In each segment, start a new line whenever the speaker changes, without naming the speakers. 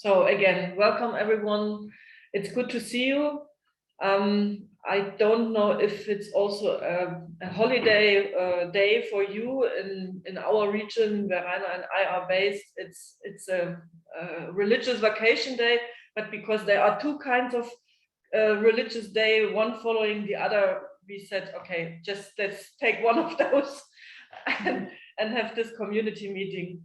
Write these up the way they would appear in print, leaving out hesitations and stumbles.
So again, welcome everyone. It's good to see you. I don't know if it's also a holiday day for you in our region where Rainer and I are based. It's a religious vacation day, but because there are two kinds of religious day, one following the other, we said, okay, just let's take one of those and have this community meeting.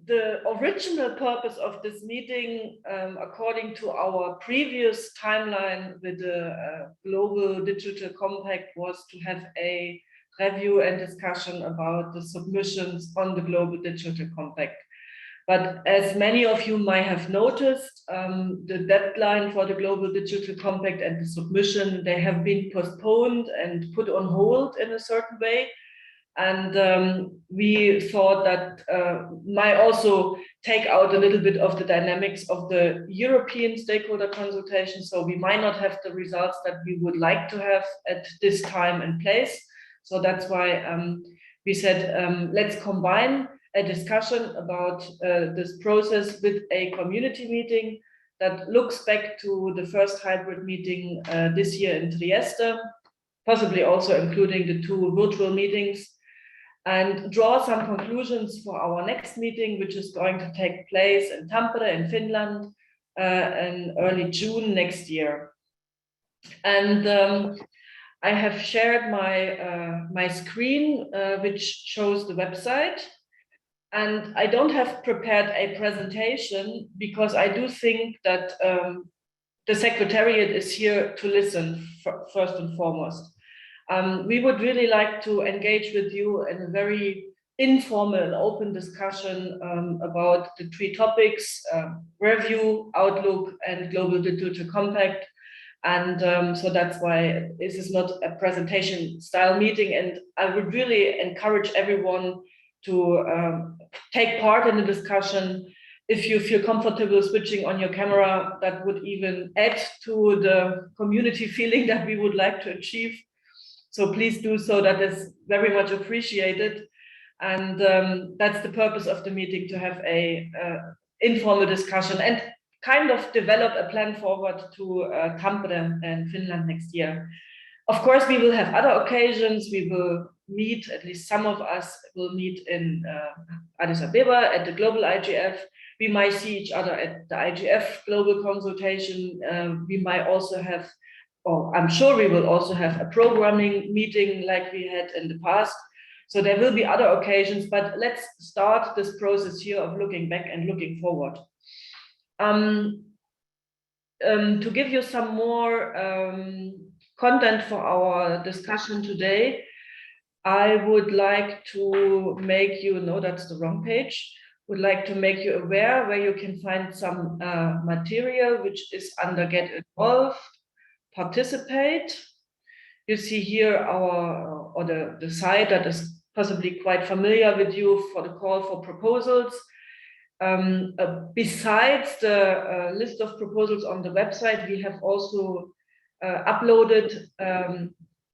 The original purpose of this meeting, according to our previous timeline with the Global Digital Compact, was to have a review and discussion about the submissions on the Global Digital Compact. But as many of you might have noticed, the deadline for the Global Digital Compact and the submission, they have been postponed and put on hold in a certain way. And we thought that might also take out a little bit of the dynamics of the European Stakeholder Consultation. So we might not have the results that we would like to have at this time and place. So that's why we said, let's combine a discussion about this process with a community meeting that looks back to the first hybrid meeting this year in Trieste, possibly also including the two virtual meetings, and draw some conclusions for our next meeting, which is going to take place in Tampere in Finland in early June next year. And I have shared my screen, which shows the website. And I don't have prepared a presentation because I do think that the Secretariat is here to listen first and foremost. We would really like to engage with you in a very informal and open discussion about the three topics: review, outlook, and Global Digital Compact. And so that's why this is not a presentation style meeting. And I would really encourage everyone to take part in the discussion. If you feel comfortable switching on your camera, that would even add to the community feeling that we would like to achieve. So please do so, that is very much appreciated. And that's the purpose of the meeting, to have a informal discussion and kind of develop a plan forward to Tampere and Finland next year. Of course, we will have other occasions. We will meet, at least some of us will meet in Addis Ababa at the Global IGF. We might see each other at the IGF Global Consultation. We might also have, or I'm sure we will also have, a programming meeting like we had in the past. So there will be other occasions, but let's start this process here of looking back and looking forward. To give you some more content for our discussion today, I would like to make you know, that's the wrong page, would like to make you aware where you can find some material which is under Get Involved, Participate. You see here our, or the site that is possibly quite familiar with you for the call for proposals. Besides the list of proposals on the website, we have also uploaded,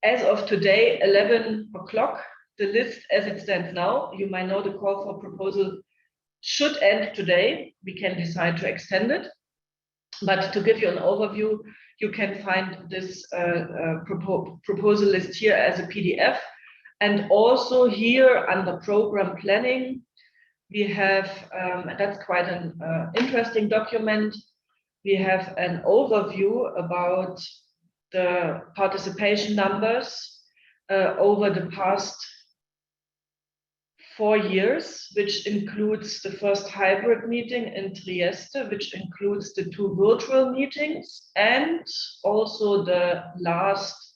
as of today, 11 o'clock, the list as it stands now. You might know the call for proposal should end today. We can decide to extend it. But to give you an overview, you can find this proposal list here as a PDF. And also here under program planning, we have, that's quite an interesting document. We have an overview about the participation numbers over the past 4 years, which includes the first hybrid meeting in Trieste, which includes the 2 virtual meetings, and also the last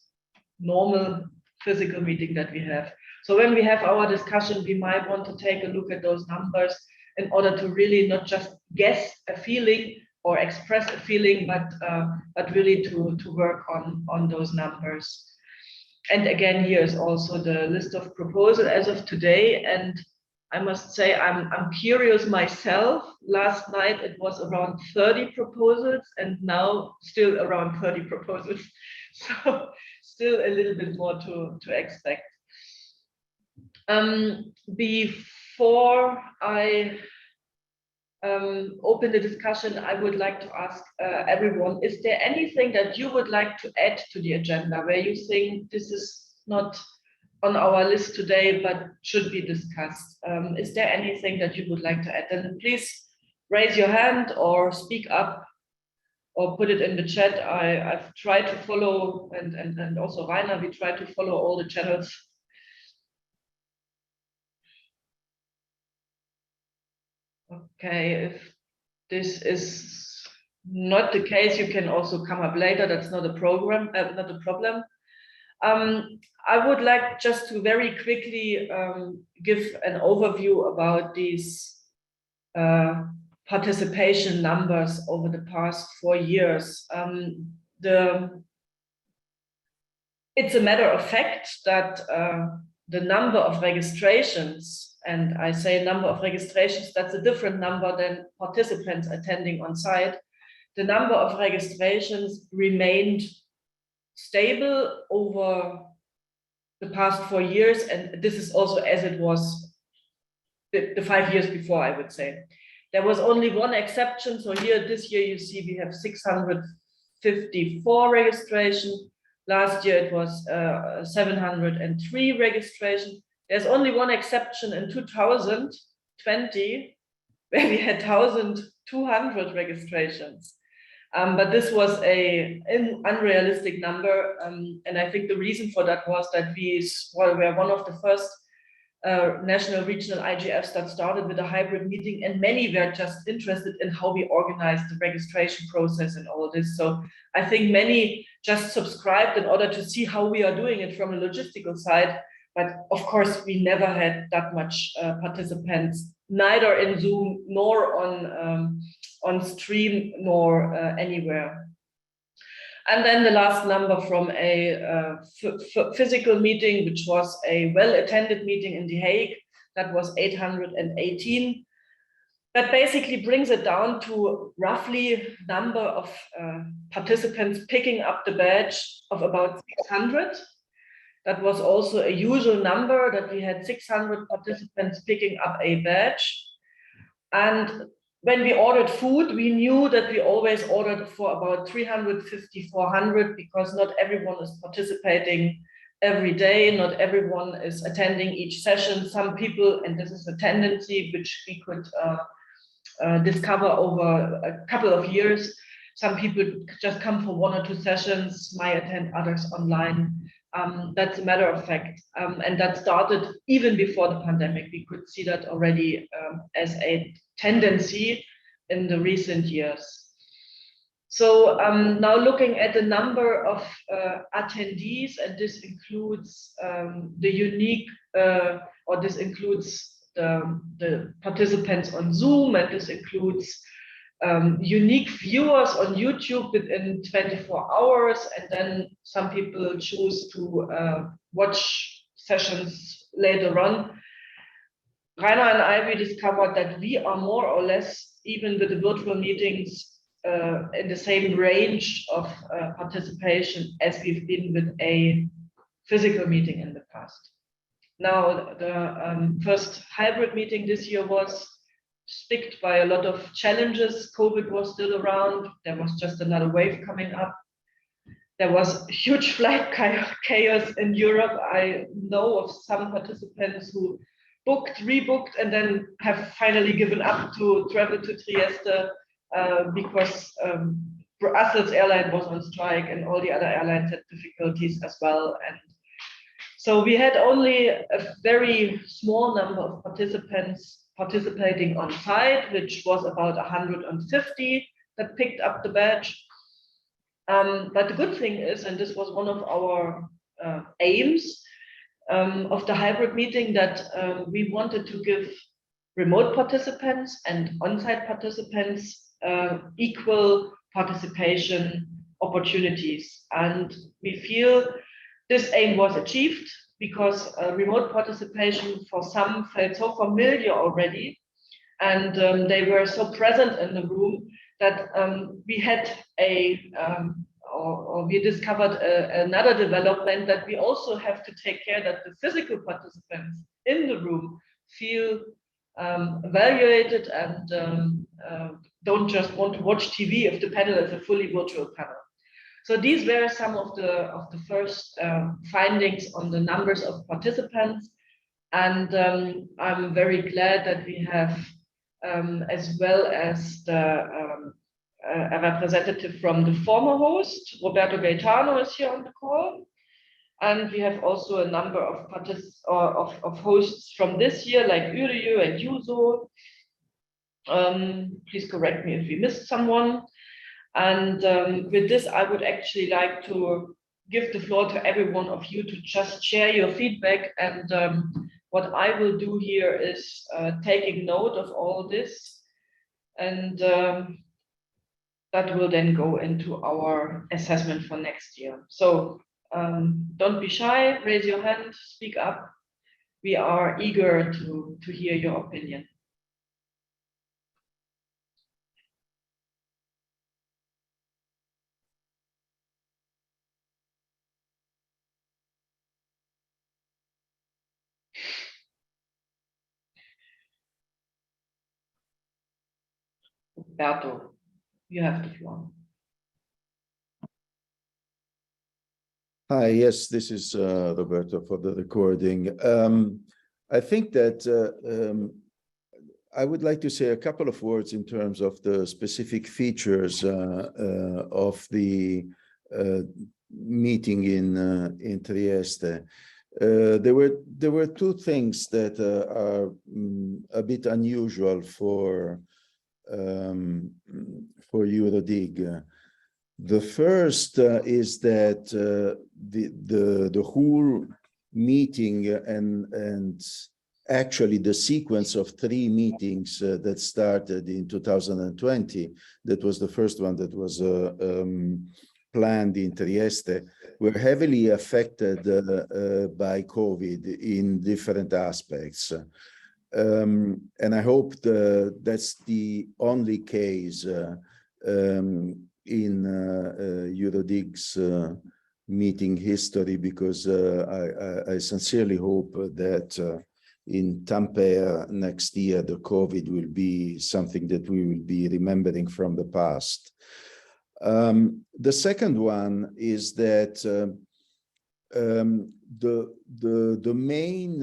normal physical meeting that we have. So when we have our discussion, we might want to take a look at those numbers in order to really not just guess a feeling or express a feeling, but really to work on those numbers. And again, here is also the list of proposals as of today. And I must say, I'm curious myself. Last night it was around 30 proposals, and now still around 30 proposals. So still a little bit more to expect. Before I open the discussion, I would like to ask everyone, is there anything that you would like to add to the agenda where you think this is not on our list today, but should be discussed? Is there anything that you would like to add? Then please raise your hand or speak up or put it in the chat. I've tried to follow, and also Rainer, we try to follow all the channels. Okay, if this is not the case, you can also come up later. That's not a problem. I would like just to very quickly give an overview about these participation numbers over the past 4 years. It's a matter of fact that the number of registrations, and I say number of registrations, that's a different number than participants attending on site. The number of registrations remained stable over the past 4 years, and this is also as it was the 5 years before, I would say. There was only one exception. So here, this year, you see we have 654 registrations. Last year, it was 703 registrations. There's only one exception in 2020, where we had 1,200 registrations. But this was an unrealistic number. And I think the reason for that was that we were one of the first national regional IGFs that started with a hybrid meeting, and many were just interested in how we organize the registration process and all this. So I think many just subscribed in order to see how we are doing it from a logistical side. But of course, we never had that much participants, neither in Zoom nor on stream nor anywhere. And then the last number from a physical meeting, which was a well-attended meeting in The Hague, that was 818. That basically brings it down to roughly number of participants picking up the badge of about 600. That was also a usual number, that we had 600 participants picking up a badge. And when we ordered food, we knew that we always ordered for about 350, 400, because not everyone is participating every day. Not everyone is attending each session. Some people, and this is a tendency which we could discover over a couple of years, some people just come for 1 or 2 sessions, might attend others online. That's a matter of fact. And that started even before the pandemic. We could see that already as a tendency in the recent years. So now looking at the number of attendees, and this includes the unique, or this includes the participants on Zoom, and this includes unique viewers on YouTube within 24 hours, and then some people choose to watch sessions later on. Rainer and I, we discovered that we are more or less, even with the virtual meetings, in the same range of participation as we've been with a physical meeting in the past. Now, the first hybrid meeting this year was sticked by a lot of challenges. COVID was still around. There was just another wave coming up. There was huge flight chaos in Europe. I know of some participants who booked, rebooked, and then have finally given up to travel to Trieste because Brussels airline was on strike, and all the other airlines had difficulties as well. And so we had only a very small number of participants participating on site, which was about 150 that picked up the badge. But the good thing is, and this was one of our aims of the hybrid meeting, that we wanted to give remote participants and on-site participants equal participation opportunities. And we feel this aim was achieved, because remote participation for some felt so familiar already, and they were so present in the room that we had or we discovered another development, that we also have to take care that the physical participants in the room feel evaluated and don't just want to watch TV if the panel is a fully virtual panel. So these were some of the first findings on the numbers of participants, and I'm very glad that we have, as well as a representative from the former host, Roberto Gaetano, is here on the call. And we have also a number of hosts from this year, like EuroDIG and USO. Please correct me if we missed someone. And with this, I would actually like to give the floor to every one of you to just share your feedback. And what I will do here is taking note of all this, and that will then go into our assessment for next year. So don't be shy, raise your hand, speak up. We are eager to hear your opinion. Roberto, you have the floor.
Hi, yes, this is Roberto for the recording. I think that I would like to say a couple of words in terms of the specific features of the meeting in Trieste. There were two things that are a bit unusual for EuroDIG. The first is that the whole meeting and actually the sequence of 3 meetings that started in 2020, that was the first one that was planned in Trieste, were heavily affected by COVID in different aspects. And I hope that's the only case in EuroDIG's meeting history, because I sincerely hope that in Tampere next year, the COVID will be something that we will be remembering from the past. The second one is that the main,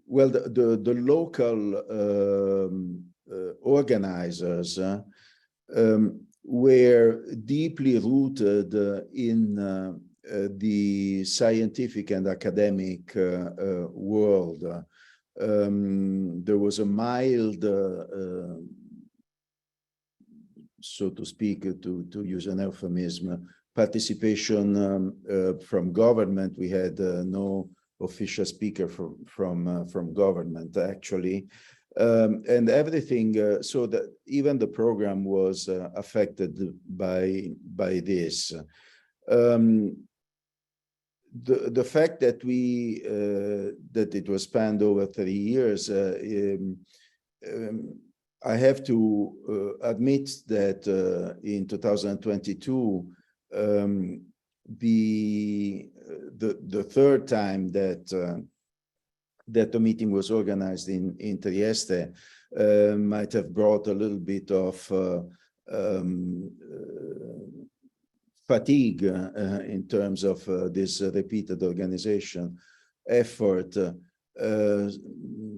well, the local organizers were deeply rooted in the scientific and academic world. There was a mild, so to speak, to use an euphemism, participation from government. We had no official speaker from government, actually. And everything, so that even the program was affected by this. The fact that that it was spanned over 3 years, I have to admit that in 2022, the third time that the meeting was organized in Trieste might have brought a little bit of fatigue in terms of this repeated organization effort.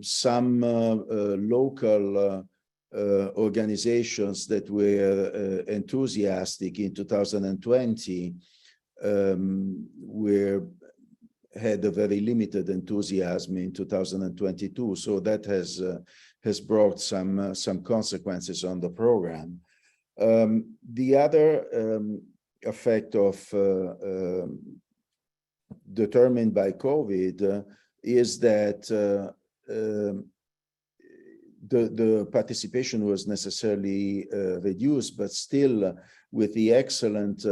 Some local organizations that were enthusiastic in 2020 had a very limited enthusiasm in 2022. So that has brought some consequences on the program. The other effect of determined by COVID is that the participation was necessarily reduced, but still with the excellent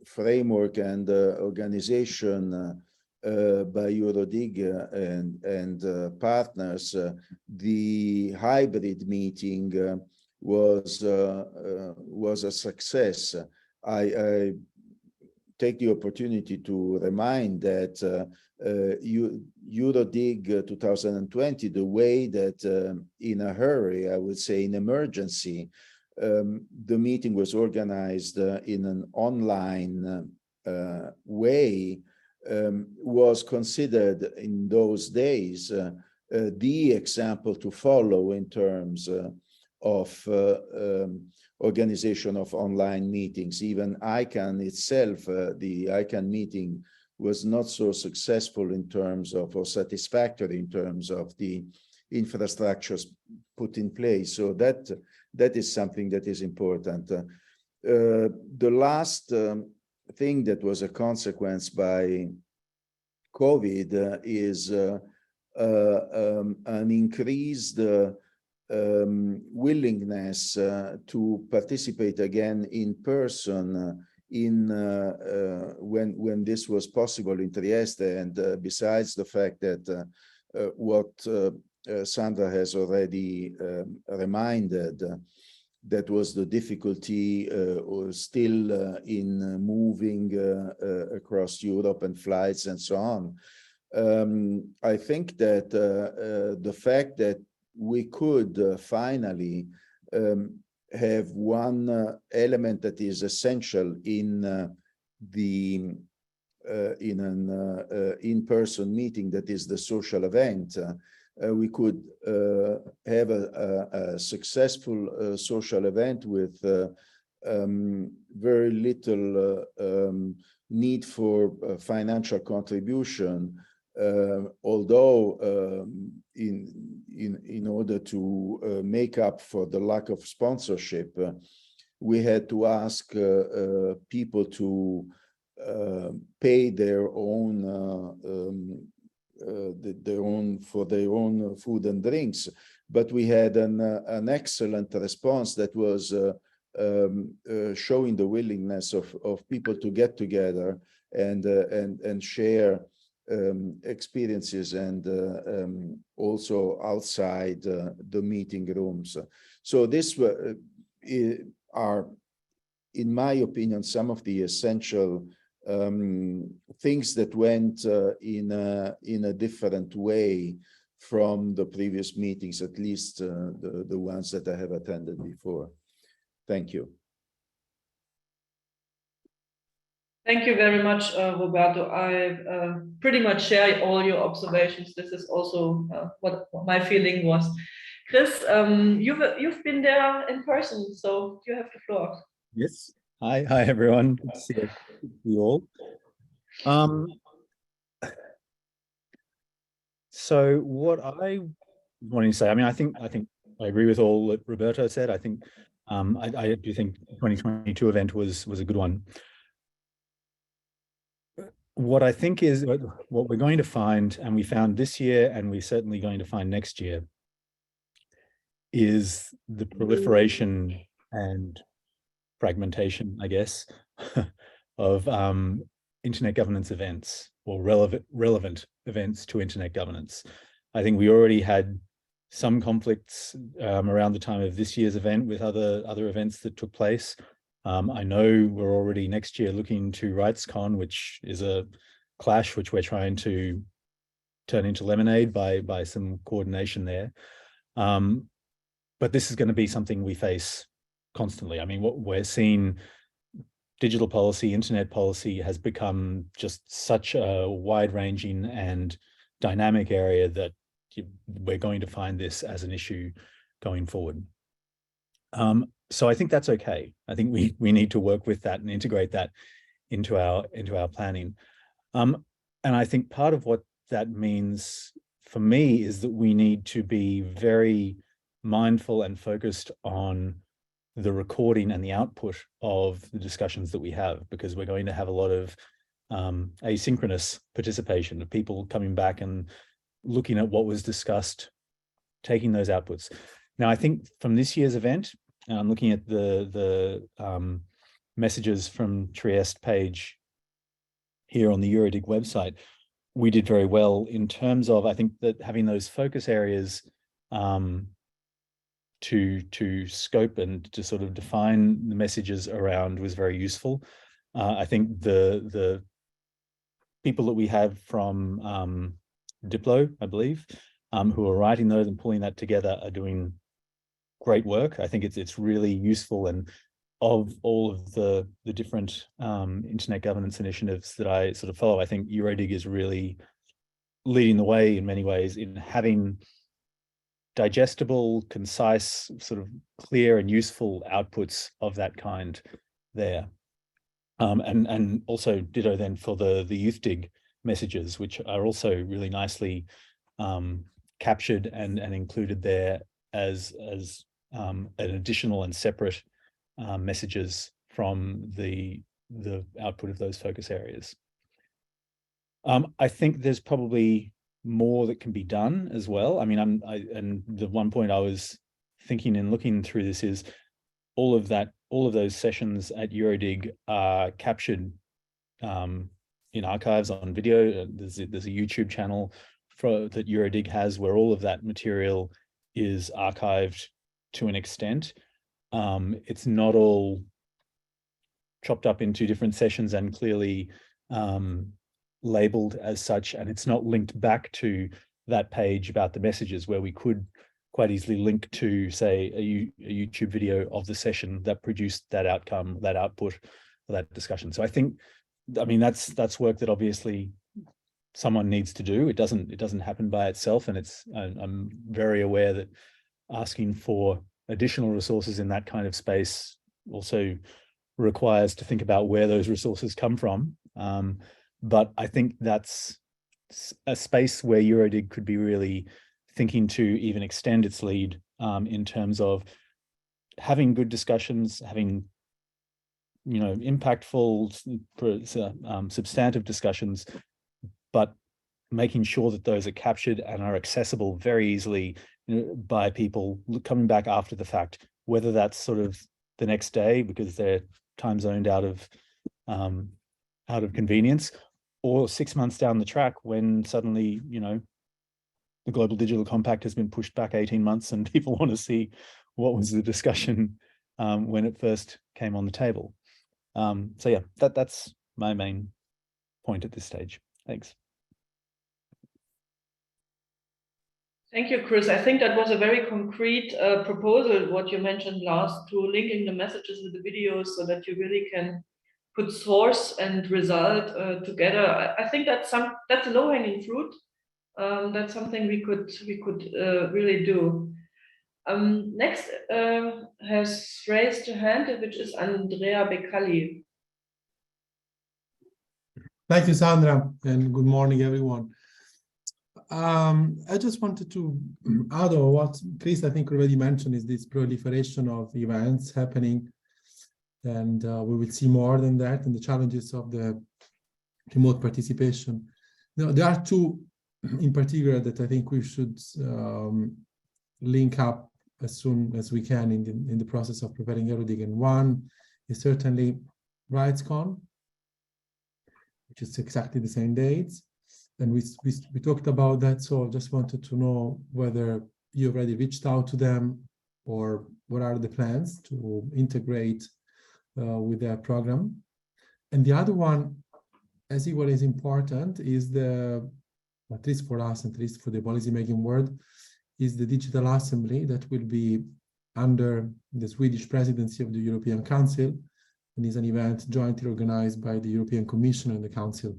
framework and organization by EuroDIG and partners, the hybrid meeting was a success. I take the opportunity to remind that EuroDIG 2020, the way that in a hurry, I would say in emergency, the meeting was organized in an online way, was considered in those days the example to follow in terms of organization of online meetings. Even ICANN itself, the ICANN meeting was not so successful in terms of, or satisfactory in terms of the infrastructures put in place. So that is something that is important. The last thing that was a consequence by COVID is an increased willingness to participate again in person when this was possible in Trieste, and besides the fact that what Sandra has already reminded, that was the difficulty or still in moving across Europe and flights and so on. I think that the fact that we could finally have one element that is essential in an in-person meeting, that is the social event. We could have a successful social event with very little need for financial contribution, although in order to make up for the lack of sponsorship, we had to ask people to pay their own for their own food and drinks. But we had an excellent response that was showing the willingness of people to get together and share experiences, and also outside the meeting rooms. So this are, in my opinion, some of the essential things that went in a different way from the previous meetings, at least the ones that I have attended before. Thank you.
Thank you very much, Roberto. I pretty much share all your observations. This is also what my feeling was. Chris, you've been there in person, so you have the floor.
Yes. Hi everyone. Good to see you all. So what I wanted to say, I mean, I think I agree with all that Roberto said. I think I do think the 2022 event was a good one. What I think is what we're going to find, and we found this year, and we're certainly going to find next year, is the proliferation and fragmentation, I guess, of internet governance events, or relevant events to internet governance. I think we already had some conflicts around the time of this year's event with other events that took place. I know we're already next year looking to RightsCon, which is a clash which we're trying to turn into lemonade by some coordination there. But this is going to be something we face constantly. I mean, what we're seeing, digital policy, internet policy has become just such a wide-ranging and dynamic area that we're going to find this as an issue going forward. So I think that's okay. I think we need to work with that and integrate that into our planning. And I think part of what that means for me is that we need to be very mindful and focused on the recording and the output of the discussions that we have, because we're going to have a lot of asynchronous participation of people coming back and looking at what was discussed, taking those outputs. Now, I think from this year's event, I'm looking at the messages from Trieste page here on the EuroDIG website. We did very well in terms of, I think that having those focus areas to scope and to sort of define the messages around was very useful. I think the people that we have from Diplo, I believe, who are writing those and pulling that together, are doing great work. I think it's really useful, and of all of the different internet governance initiatives that I sort of follow, I think EuroDIG is really leading the way in many ways in having digestible, concise, sort of clear and useful outputs of that kind there. And also ditto then for the EuroDIG messages, which are also really nicely captured and included there as an additional and separate messages from the output of those focus areas. I think there's probably more that can be done as well. I mean, and the one point I was thinking and looking through this is all of those sessions at EuroDIG are captured in archives on video. There's a YouTube channel that EuroDIG has where all of that material is archived to an extent. It's not all chopped up into different sessions and clearly labeled as such, and it's not linked back to that page about the messages where we could quite easily link to, say, a YouTube video of the session that produced that outcome, that output, or that discussion. So I mean, that's work that obviously someone needs to do. It doesn't happen by itself, and I'm very aware that asking for additional resources in that kind of space also requires to think about where those resources come from. But I think that's a space where EuroDIG could be really thinking to even extend its lead in terms of having good discussions, having impactful, substantive discussions, but making sure that those are captured and are accessible very easily by people coming back after the fact, whether that's sort of the next day because they're time zoned out of convenience, or 6 months down the track when suddenly, the Global Digital Compact has been pushed back 18 months and people want to see what was the discussion when it first came on the table. So yeah, that's my main point at this stage. Thanks.
Thank you, Chris. I think that was a very concrete proposal, what you mentioned last, to linking the messages with the videos so that you really can put source and result together. I think that's a low-hanging fruit. That's something we could really do. Next has raised a hand, which is Andrea Beccali.
Thank you, Sandra, and good morning, everyone. I just wanted to add on what Chris, I think, already mentioned, is this proliferation of events happening. And we will see more than that, and the challenges of the remote participation. Now, there are two in particular that I think we should link up as soon as we can in the process of preparing EuroDIG. And one is certainly RightsCon, which is exactly the same dates. And we talked about that, so I just wanted to know whether you already reached out to them or what are the plans to integrate with their program. And the other one, as equally as important, is at least for us, at least for the policymaking world, is the Digital Assembly that will be under the Swedish presidency of the European Council, and is an event jointly organized by the European Commission and the Council.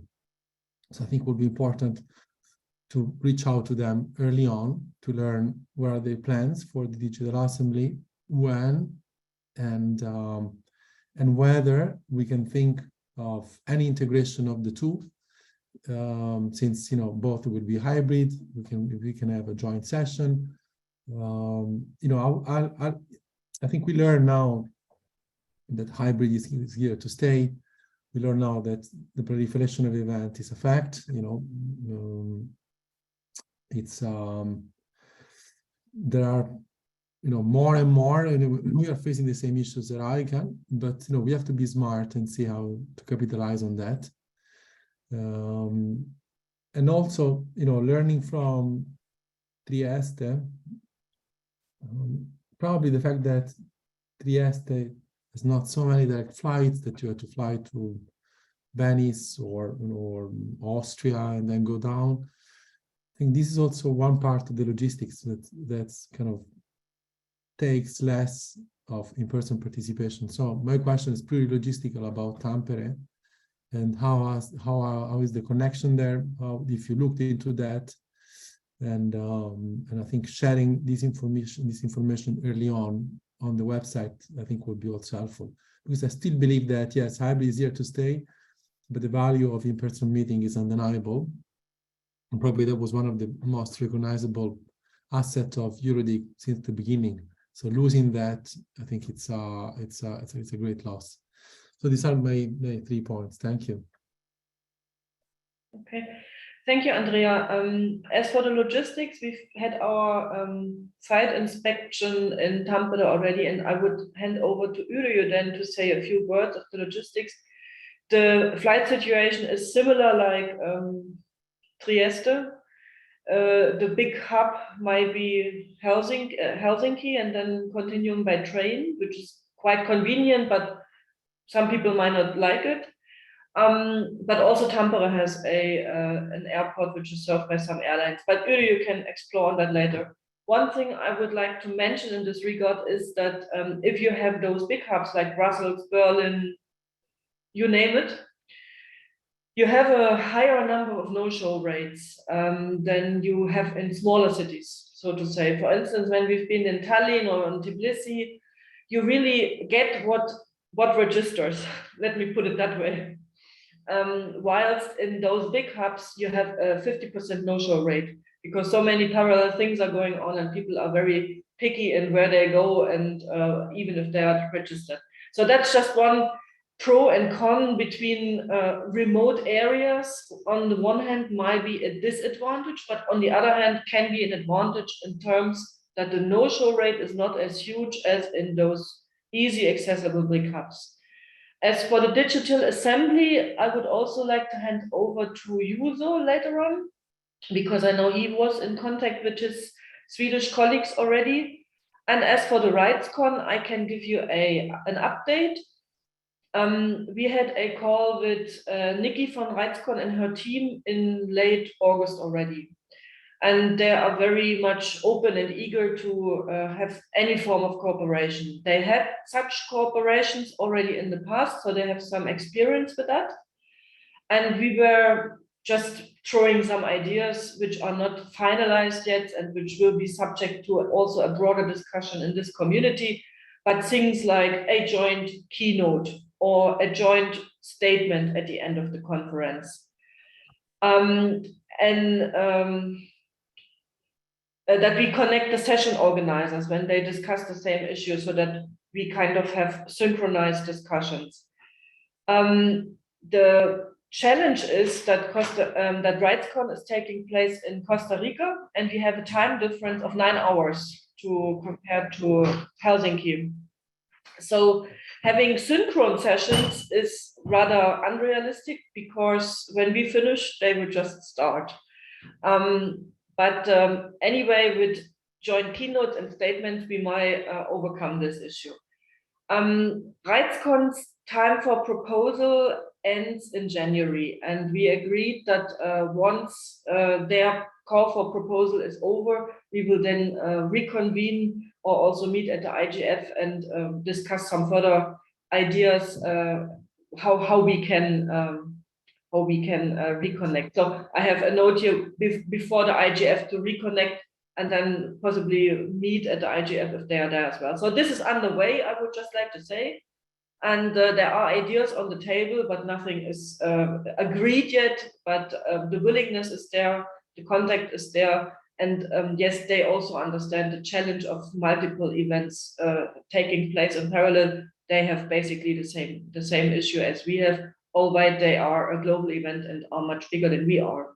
So I think it will be important to reach out to them early on to learn what are their plans for the Digital Assembly, when, and whether we can think of any integration of the two, since both will be hybrid. We can have a joint session. I think we learn now that hybrid is here to stay. We learn now that the proliferation of events is a fact. There are more and more, and we are facing the same issues that I can, but we have to be smart and see how to capitalize on that. And also, learning from Trieste, probably the fact that Trieste has not so many direct flights, that you have to fly to Venice or Austria and then go down. think this is also one part of the logistics that's kind of takes less of in-person participation. So my question is pretty logistical about Tampere, and how is the connection there? If you looked into that, and I think sharing this information early on the website, I think would be also helpful, because I still believe that yes, hybrid is here to stay, but the value of in-person meeting is undeniable, and probably that was one of the most recognizable assets of EuroDIG since the beginning. So losing that, I think it's a great loss. So these are my 3 points. Thank you.
Okay, thank you, Andrea. As for the logistics, we've had our site inspection in Tampere already, and I would hand over to EuroDIG then to say a few words of the logistics. The flight situation is similar like Trieste. The big hub might be Helsinki, and then continuing by train, which is quite convenient, but some people might not like it. But also Tampere has an airport which is served by some airlines, but you can explore on that later. One thing I would like to mention in this regard is that if you have those big hubs like Brussels, Berlin, you name it, you have a higher number of no-show rates than you have in smaller cities, so to say. For instance, when we've been in Tallinn or in Tbilisi, you really get what registers, let me put it that way. Whilst in those big hubs, you have a 50% no-show rate, because so many parallel things are going on and people are very picky in where they go, and even if they are registered. So that's just one pro and con between remote areas. On the one hand might be a disadvantage, but on the other hand can be an advantage in terms that the no-show rate is not as huge as in those easy accessible big hubs. As for the digital assembly, I would also like to hand over to Juuso later on, because I know he was in contact with his Swedish colleagues already. And as for the RightsCon, I can give you an update. We had a call with Nikki from RightsCon and her team in late August already. And they are very much open and eager to have any form of cooperation. They had such cooperations already in the past, so they have some experience with that. And we were just throwing some ideas which are not finalized yet and which will be subject to also a broader discussion in this community, but things like a joint keynote or a joint statement at the end of the conference. That we connect the session organizers when they discuss the same issue, so that we kind of have synchronized discussions. The challenge is that that RightsCon is taking place in Costa Rica, and we have a time difference of 9 hours compared to Helsinki. So having synchron sessions is rather unrealistic, because when we finish, they will just start. But anyway, with joint keynotes and statements, we might overcome this issue. RightsCon's time for proposal ends in January, and we agreed that once their call for proposal is over, we will then reconvene or also meet at the IGF and discuss some further ideas how we can reconnect. So I have a note here before the IGF to reconnect and then possibly meet at the IGF if they are there as well. So this is underway, I would just like to say. And there are ideas on the table, but nothing is agreed yet. But the willingness is there, the contact is there. And yes, they also understand the challenge of multiple events taking place in parallel. They have basically the same issue as we have, albeit they are a global event and are much bigger than we are.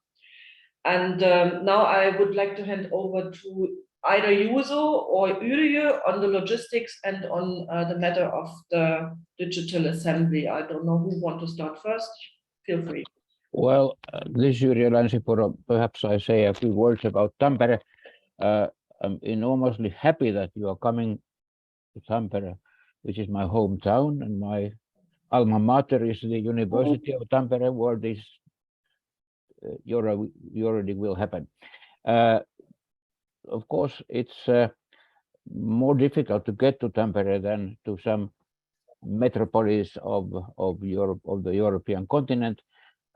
And now I would like to hand over to either Juuso or EuroDIG on the logistics and on the matter of the digital assembly. I don't know who want to start first. Feel free.
Well, this is Jüri Länsipuro. Perhaps I say a few words about Tampere. I'm enormously happy that you are coming to Tampere, which is my hometown, and my alma mater is the University of Tampere, where this EuroDIG will happen. Of course, it's more difficult to get to Tampere than to some metropolis of Europe, of the European continent.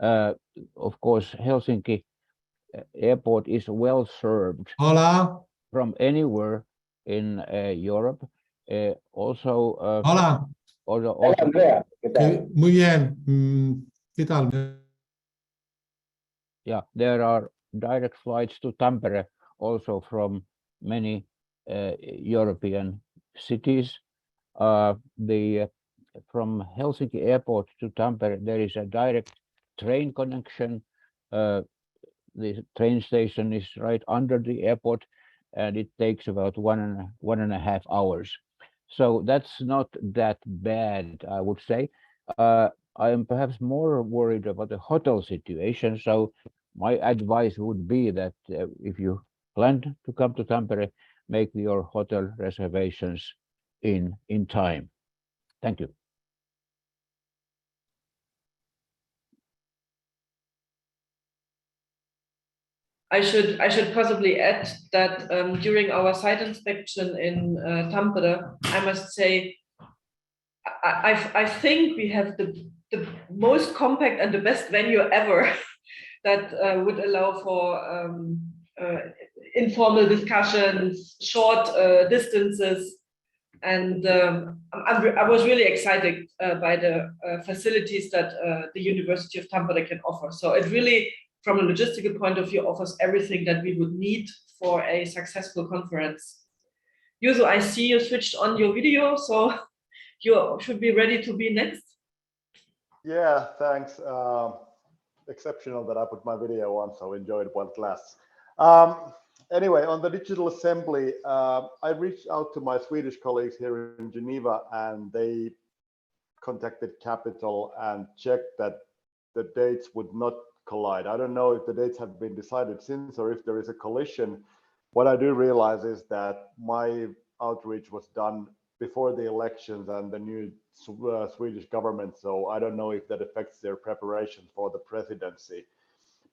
Of course, Helsinki airport is well served
Hola,
from anywhere in Europe. Also,
hola. Muy bien. ¿Qué tal?
yeah, there are direct flights to Tampere also from many European cities. From Helsinki airport to Tampere, there is a direct train connection. The train station is right under the airport, and it takes about 1.5 hours. So that's not that bad, I would say. I am perhaps more worried about the hotel situation. So my advice would be that if you plan to come to Tampere, make your hotel reservations in time. Thank you.
I should possibly add that during our site inspection in Tampere, I must say, I think we have the most compact and the best venue ever that would allow for informal discussions, short distances. And I was really excited by the facilities that the University of Tampere can offer. So it really, from a logistical point of view, offers everything that we would need for a successful conference. Juuso, I see you switched on your video, so you should be ready to be next.
Yeah, thanks. Exceptional that I put my video on, so enjoy it while it lasts. Anyway, on the digital assembly, I reached out to my Swedish colleagues here in Geneva, and they contacted Capital and checked that the dates would not collide. I don't know if the dates have been decided since or if there is a collision. What I do realize is that my outreach was done before the elections and the new Swedish government, so I don't know if that affects their preparation for the presidency.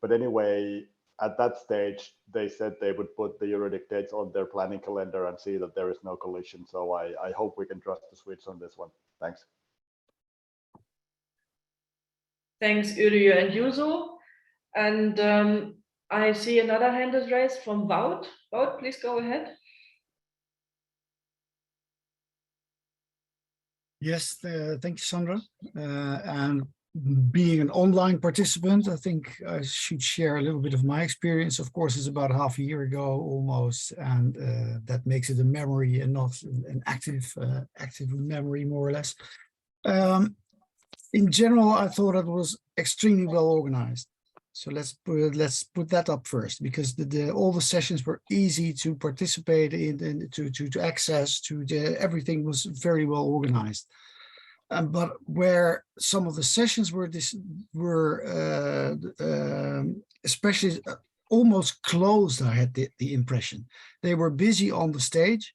But anyway, at that stage, they said they would put the EuroDIG dates on their planning calendar and see that there is no collision. So I hope we can trust the Swedes on this one. Thanks.
Thanks, Yrjö and Juuso. And I see another hand is raised from Wout. Wout, please go ahead.
Yes, thank you, Sandra. And being an online participant, I think I should share a little bit of my experience. Of course, it's about half a year ago almost, and that makes it a memory and not an active memory, more or less. In general, I thought it was extremely well organized. So let's put that up first, because all the sessions were easy to participate in, to access. Everything was very well organized. But where some of the sessions were especially almost closed, I had the impression. They were busy on the stage,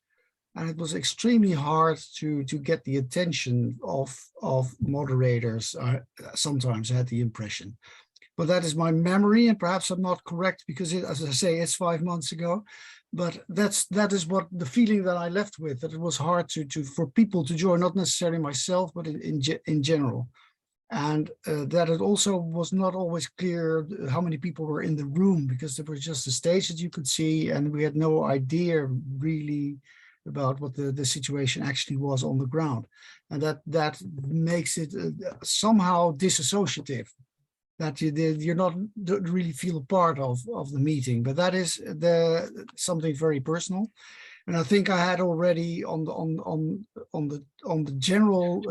and it was extremely hard to get the attention of moderators. Sometimes I had the impression. But that is my memory, and perhaps I'm not correct because, as I say, it's 5 months ago. But that is what the feeling that I left with, that it was hard for people to join, not necessarily myself, but in general. And that it also was not always clear how many people were in the room, because there was just a stage that you could see, and we had no idea really about what the situation actually was on the ground. And that makes it somehow disassociative, that you're not don't really feel a part of the meeting. But that is something very personal. And I think I had already on the general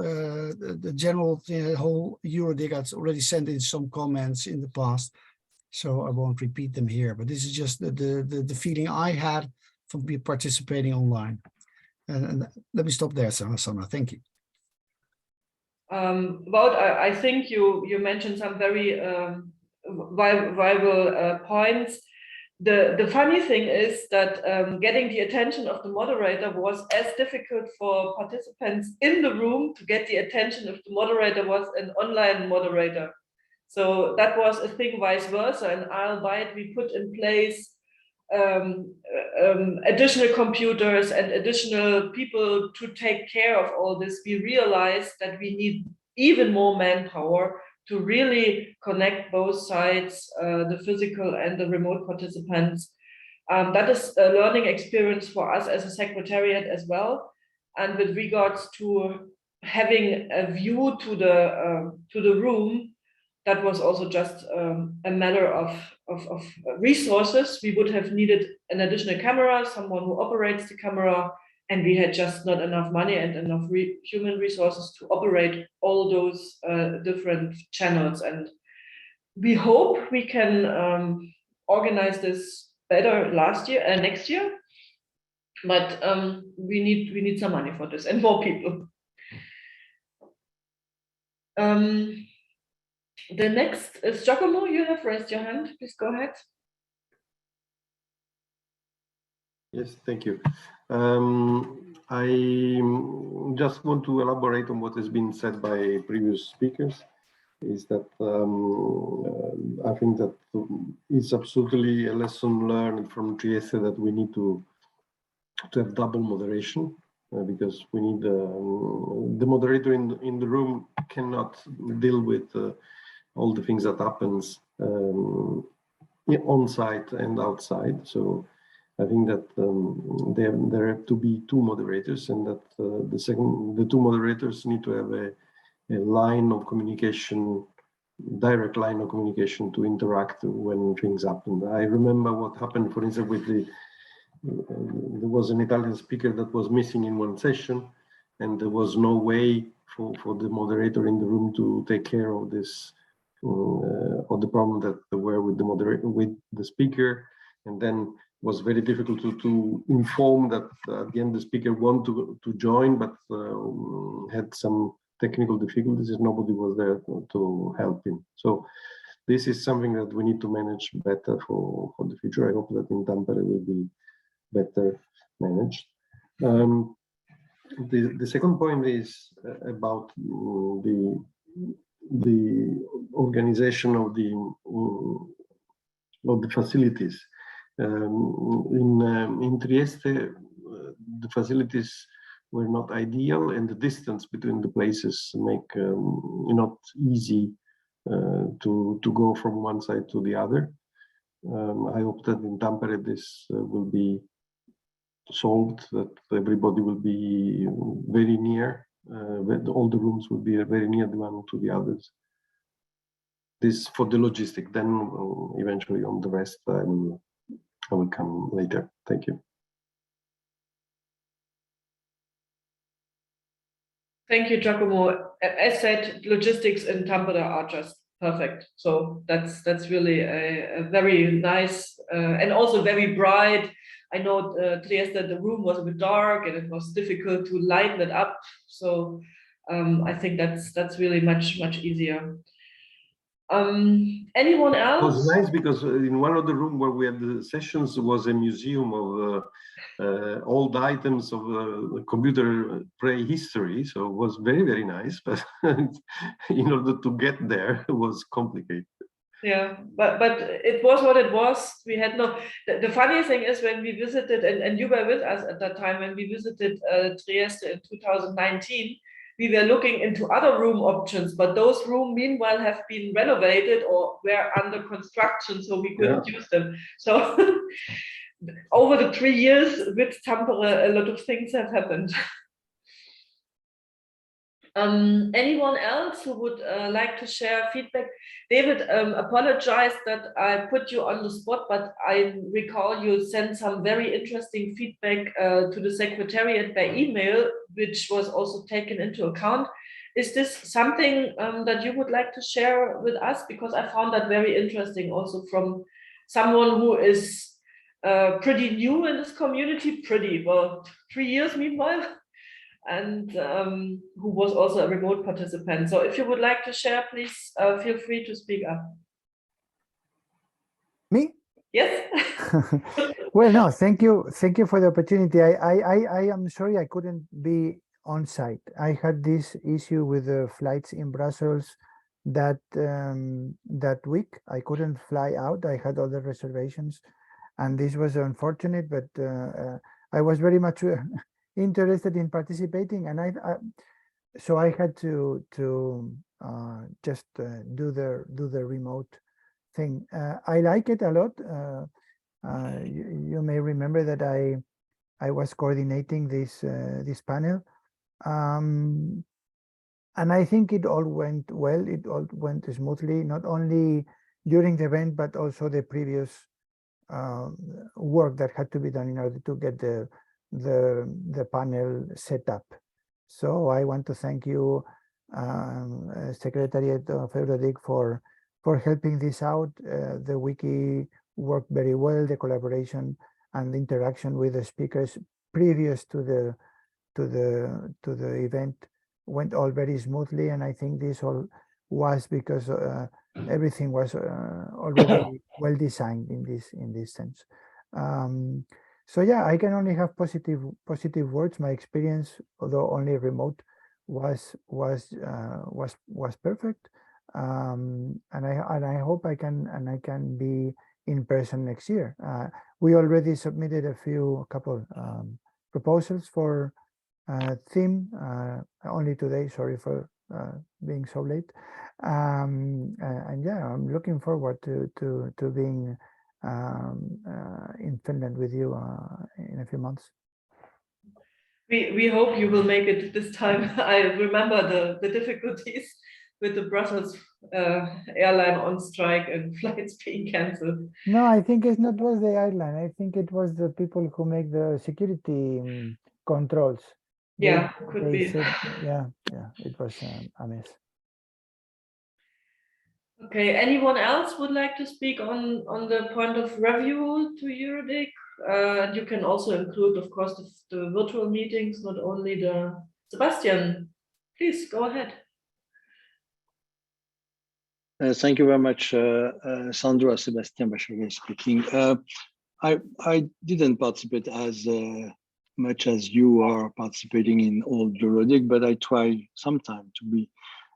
whole EuroDIG, I'd already sent in some comments in the past, so I won't repeat them here. But this is just the feeling I had from participating online. And let me stop there, Sandra. Thank you.
Wout, I think you mentioned some very viable points. The funny thing is that getting the attention of the moderator was as difficult for participants in the room to get the attention of the moderator was an online moderator. So that was a thing vice versa. And albeit we put in place additional computers and additional people to take care of all this, we realized that we need even more manpower to really connect both sides, the physical and the remote participants. That is a learning experience for us as a secretariat as well. And with regards to having a view to the room, that was also just a matter of resources. We would have needed an additional camera, someone who operates the camera, and we had just not enough money and enough human resources to operate all those different channels. And we hope we can organize this better next year, but we need some money for this and more people. The next is Giacomo. You have raised your hand. Please go ahead.
Yes, thank you. I just want to elaborate on what has been said by previous speakers. Is that I think that it's absolutely a lesson learned from Trieste that we need to have double moderation because we need the moderator in the room cannot deal with all the things that happens on site and outside. So I think that there have to be two moderators, and that the two moderators need to have a line of communication, direct line of communication to interact when things happen. I remember what happened, for instance, with there was an Italian speaker that was missing in one session, and there was no way for the moderator in the room to take care of this, of the problem that there were with the moderator, with the speaker, and then was very difficult to inform that at the end the speaker wanted to join, but had some technical difficulties and nobody was there to help him. So this is something that we need to manage better for the future. I hope that in Tampere will be better managed. The second point is about the organization of the facilities. In Trieste, the facilities were not ideal, and the distance between the places make not easy to go from one side to the other. I hope that in Tampere this will be solved, that everybody will be very near, all the rooms will be very near the one to the others. This for the logistic, then eventually on the rest I will come later. Thank you.
Thank you, Giacomo. As said, logistics in Tampere are just perfect. So that's really a very nice and also very bright. I know Trieste, the room was a bit dark and it was difficult to lighten it up. So I think that's really much easier. Anyone else?
It was nice because in one of the rooms where we had the sessions was a museum of old items of computer prehistory. So it was very nice, but in order to get there, it was complicated.
Yeah, but it was what it was. We had no. The funny thing is when we visited, and you were with us at that time when we visited Trieste in 2019. We were looking into other room options, but those rooms meanwhile have been renovated or were under construction, so we couldn't use them. So over the 3 years with Tampere, a lot of things have happened. Anyone else who would like to share feedback? David, apologize that I put you on the spot, but I recall you sent some very interesting feedback to the Secretariat by email, which was also taken into account. Is this something that you would like to share with us? Because I found that very interesting also from someone who is pretty new in this community, well, 3 years meanwhile. And who was also a remote participant. So if you would like to share, please feel free to speak up.
Me?
Yes.
Well, no, thank you for the opportunity. I am sorry I couldn't be on site. I had this issue with the flights in Brussels that week. I couldn't fly out. I had other reservations, and this was unfortunate, but I was very much interested in participating, and so I had to just do the remote thing. I like it a lot. You may remember that I was coordinating this panel, and I think it all went well. It all went smoothly, not only during the event, but also the previous work that had to be done in order to get the panel set up. So I want to thank you, Secretariat of EuroDIG, for helping this out. The wiki worked very well. The collaboration and the interaction with the speakers previous to the event went all very smoothly, and I think this all was because everything was already well designed in this sense. So yeah, I can only have positive words. My experience, although only remote, was perfect, and I hope I can be in person next year. We already submitted a couple proposals for theme only today. Sorry for being so late. And yeah, I'm looking forward to being in Finland with you in a few months.
We hope you will make it this time. I remember the difficulties with the Brussels airline on strike and flights being cancelled.
No, I think it was the airline. I think it was the people who make the security controls.
Yeah, could be.
Said, yeah, it was a mess.
Okay, anyone else would like to speak on the point of review to EuroDIG? You can also include, of course, the virtual meetings, not only the Sebastian. Please go ahead.
Thank you very much, Sandra. Sebastian Bachelier speaking. I didn't participate as much as you are participating in all EuroDIG, but I try sometime to be.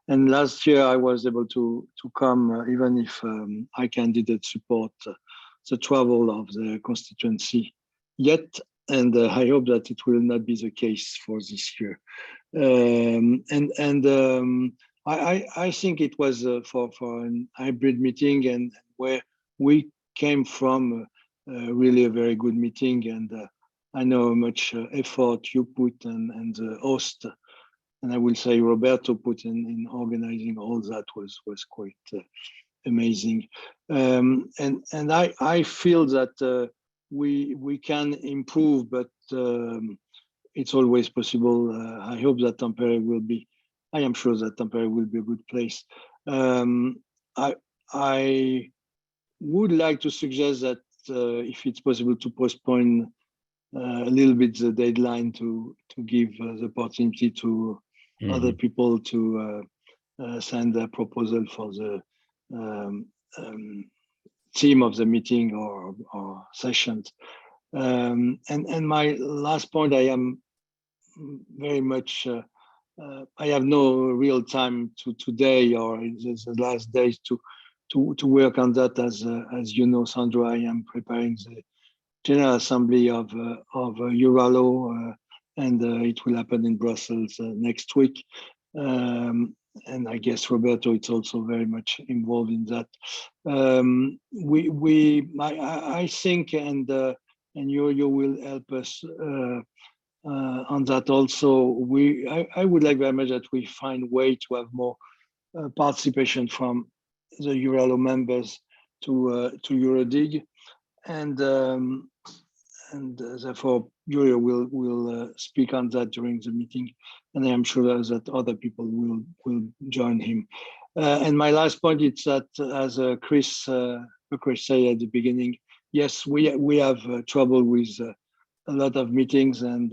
And last year I was able to come, even if I didn't support the travel of the constituency yet, and I hope that it will not be the case for this year. I think it was for a hybrid meeting, and where we came from, really a very good meeting, and I know how much effort you put and the host, and I will say Roberto, put in organizing all that was quite amazing. And I feel that we can improve, but it's always possible. I hope that Tampere will be. I am sure that Tampere will be a good place. I would like to suggest that if it's possible to postpone a little bit the deadline to give the opportunity to other people to send a proposal for the theme of the meeting or sessions. And my last point, I am very much. I have no real time today or the last days to work on that. As you know, Sandra, I am preparing the General Assembly of EuroLaw, and it will happen in Brussels next week. And I guess Roberto is also very much involved in that. I think, and you will help us on that also. I would like very much that we find a way to have more participation from the EuroLaw members to EuroDIG, and therefore Euro will speak on that during the meeting, and I am sure that other people will join him. And my last point is that, as Chris said at the beginning, yes, we have trouble with a lot of meetings, and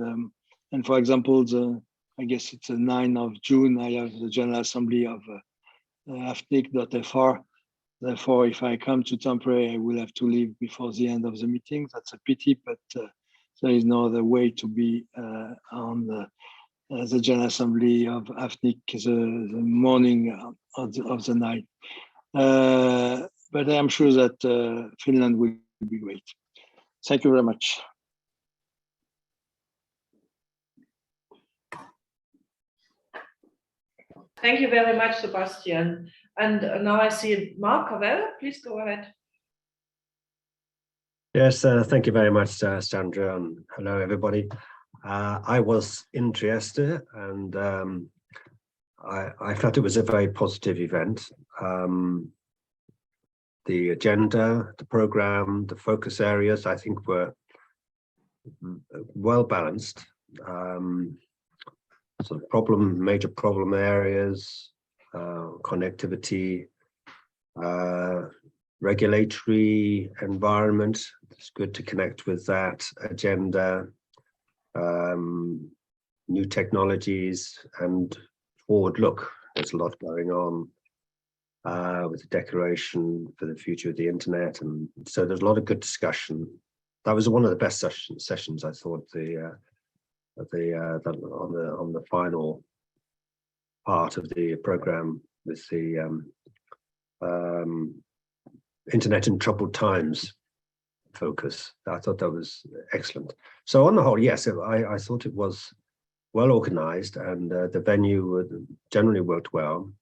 for example, I guess it's the 9th of June, I have the General Assembly of AFNIC.fr. Therefore, if I come to Tampere, I will have to leave before the end of the meeting. That's a pity, but there is no other way to be on the General Assembly of AFNIC the morning of the night. But I am sure that Finland will be great. Thank you very much.
Thank you very much, Sebastian. And now I see Mark Cavell. Please go ahead.
Yes, thank you very much, Sandra, and hello, everybody. I was in Trieste, and I felt it was a very positive event. The agenda, the program, the focus areas, I think were well balanced. So major problem areas, connectivity, regulatory environment. It's good to connect with that agenda, new technologies, and forward look. There's a lot going on with the Declaration for the Future of the Internet, and so there's a lot of good discussion. That was one of the best sessions, I thought. On the final part of the program with the Internet in troubled times focus. I thought that was excellent. So on the whole, yes, I thought it was well organized, and the venue generally worked well.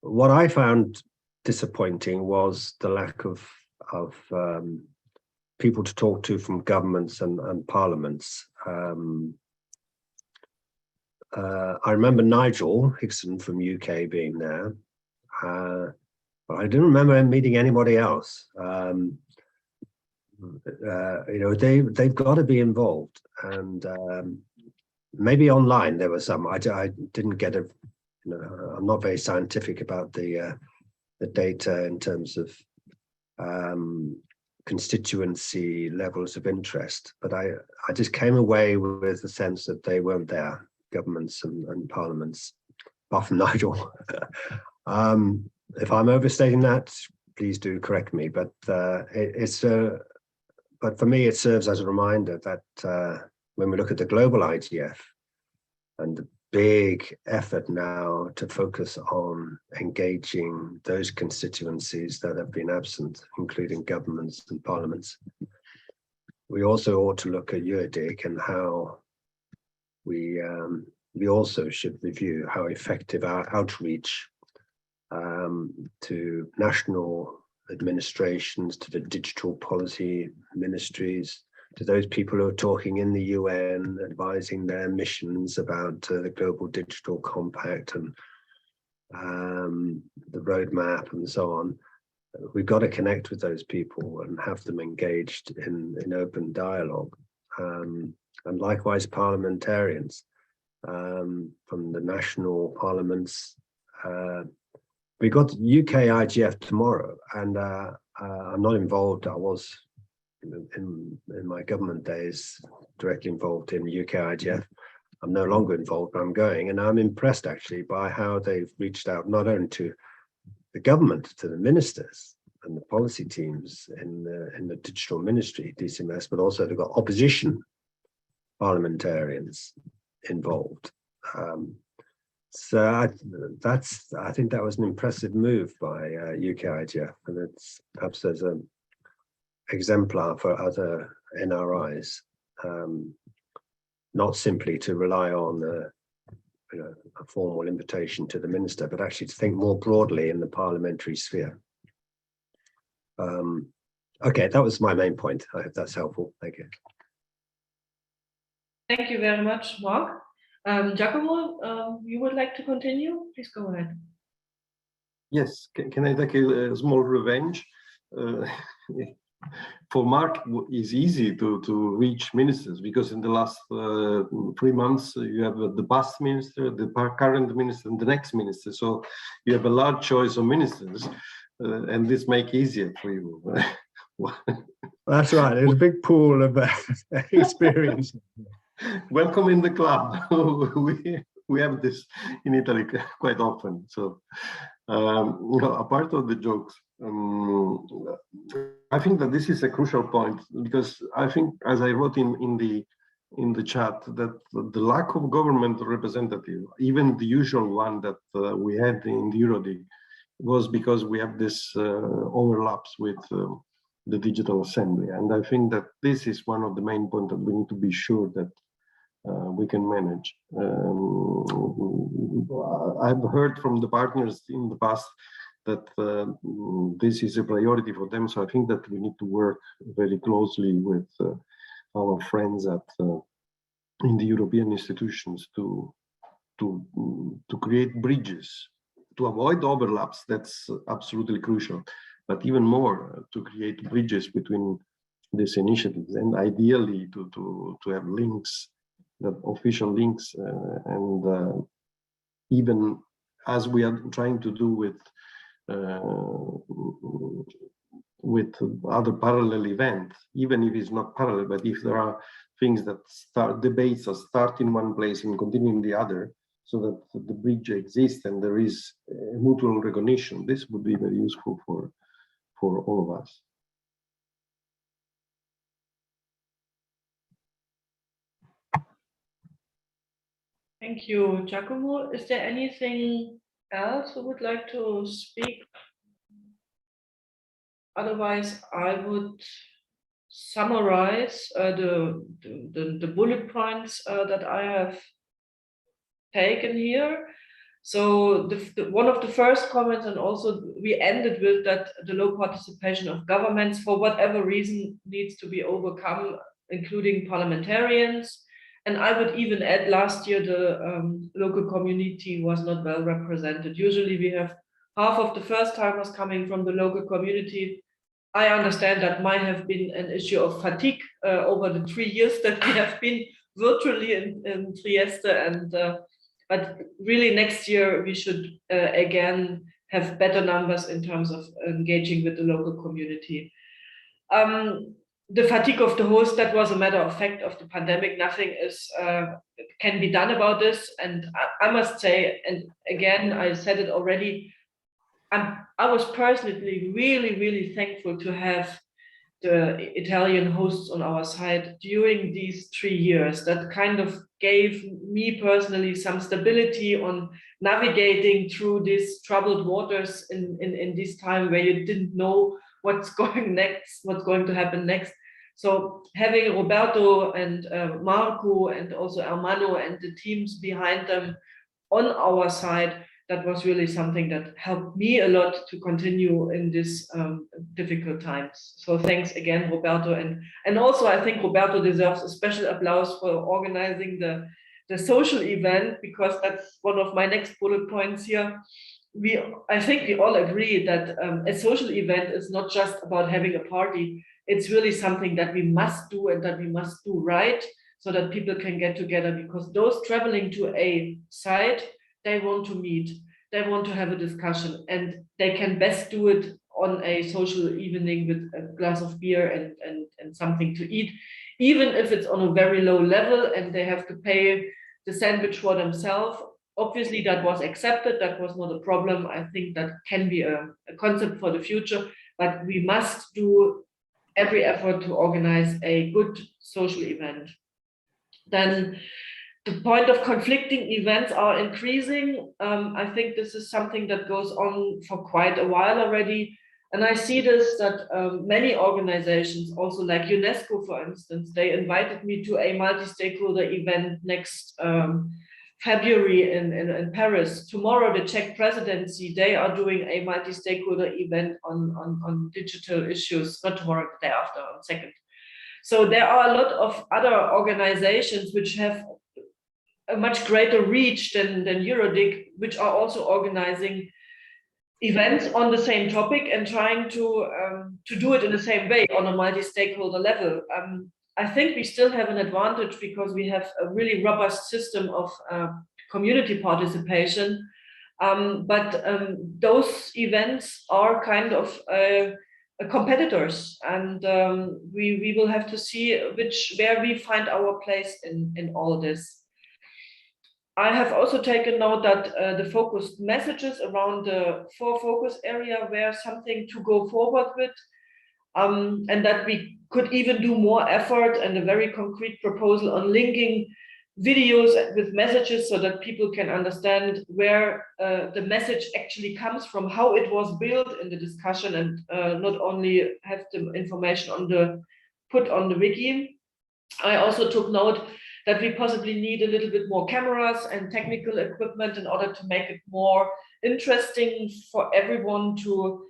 What I found disappointing was the lack of people to talk to from governments and parliaments. I remember Nigel Hickson from UK being there, but I didn't remember meeting anybody else. They've got to be involved, and maybe online there were some. I didn't get a. I'm not very scientific about the data in terms of constituency levels of interest, but I just came away with the sense that they weren't there, governments and parliaments, apart from Nigel. If I'm overstating that, please do correct me, but but for me it serves as a reminder that when we look at the global IGF and the big effort now to focus on engaging those constituencies that have been absent, including governments and parliaments, we also ought to look at EuroDIG and how we also should review how effective our outreach to national administrations, to the digital policy ministries, to those people who are talking in the UN, advising their missions about the Global Digital Compact and the roadmap and so on. We've got to connect with those people and have them engaged in open dialogue. And likewise, parliamentarians from the national parliaments. We got UK IGF tomorrow, and I'm not involved. I was in my government days directly involved in UK IGF. I'm no longer involved, but I'm going, and I'm impressed actually by how they've reached out not only to the government, to the ministers and the policy teams in the digital ministry, DCMS, but also they've got opposition parliamentarians involved. So I think that was an impressive move by UK IGF, and it's perhaps as an exemplar for other NRIs, not simply to rely on a formal invitation to the minister, but actually to think more broadly in the parliamentary sphere. Okay, that was my main point. I hope that's helpful. Thank you.
Thank you very much, Mark. Giacomo, you would like to continue? Please go ahead.
Yes, can I take a small revenge? For Mark, it's easy to reach ministers because in the last 3 months you have the past minister, the current minister, and the next minister. So you have a large choice of ministers, and this makes easier for you.
That's right. There's a big pool of experience.
Welcome in the club. We have this in Italy quite often. So apart of the jokes, I think that this is a crucial point, because I think, as I wrote in the chat, that the lack of government representative, even the usual one that we had in the EuroDIG, was because we have this overlaps with the digital assembly. And I think that this is one of the main points that we need to be sure that we can manage. I've heard from the partners in the past that this is a priority for them. So I think that we need to work very closely with our friends at in the European institutions to create bridges, to avoid overlaps. That's absolutely crucial, but even more to create bridges between these initiatives, and ideally to have links, that other links, and even as we are trying to do with other parallel events, even if it's not parallel, but if there are things that debates that start in one place and continue in the other, so that the bridge exists and there is mutual recognition, this would be very useful for all of us.
Thank you, Giacomo. Is there anything else who would like to speak? Otherwise, I would summarize the bullet points that I have taken here. So one of the first comments, and also we ended with that the low participation of governments for whatever reason needs to be overcome, including parliamentarians. And I would even add, last year the local community was not well represented. Usually we have half of the first timers coming from the local community. I understand that might have been an issue of fatigue over the 3 years that we have been virtually in Trieste, and but really next year we should again have better numbers in terms of engaging with the local community. The fatigue of the host, that was a matter of fact of the pandemic. Nothing is can be done about this, and I must say, and again I said it already, I was personally really thankful to have the Italian hosts on our side during these 3 years. That kind of gave me personally some stability on navigating through these troubled waters in this time where you didn't know what's going to happen next. So having Roberto and Marco and also Armando and the teams behind them on our side, that was really something that helped me a lot to continue in these difficult times. So thanks again, Roberto. And also I think Roberto deserves a special applause for organizing the social event, because that's one of my next bullet points here. I think we all agree that a social event is not just about having a party. It's really something that we must do, and that we must do right, so that people can get together, because those traveling to a site, they want to meet, they want to have a discussion, and they can best do it on a social evening with a glass of beer and something to eat, even if it's on a very low level and they have to pay the sandwich for themselves. Obviously that was accepted, that was not a problem. I think that can be a concept for the future, but we must do every effort to organize a good social event. Then the point of conflicting events are increasing. I think this is something that goes on for quite a while already. And I see this, that many organizations, also like UNESCO, for instance, they invited me to a multi-stakeholder event next February in Paris. Tomorrow, the Czech presidency, they are doing a multi-stakeholder event on digital issues, not tomorrow, the day after, on 2nd. So there are a lot of other organizations which have a much greater reach than EuroDIG, which are also organizing events on the same topic and trying to do it in the same way on a multi-stakeholder level. I think we still have an advantage because we have a really robust system of community participation, but those events are kind of competitors, and we will have to see where we find our place in all this. I have also taken note that the focused messages around the 4 focus area were something to go forward with, and that we could even do more effort and a very concrete proposal on linking videos with messages so that people can understand where the message actually comes from, how it was built in the discussion, and not only have the information put on the wiki. I also took note that we possibly need a little bit more cameras and technical equipment in order to make it more interesting for everyone to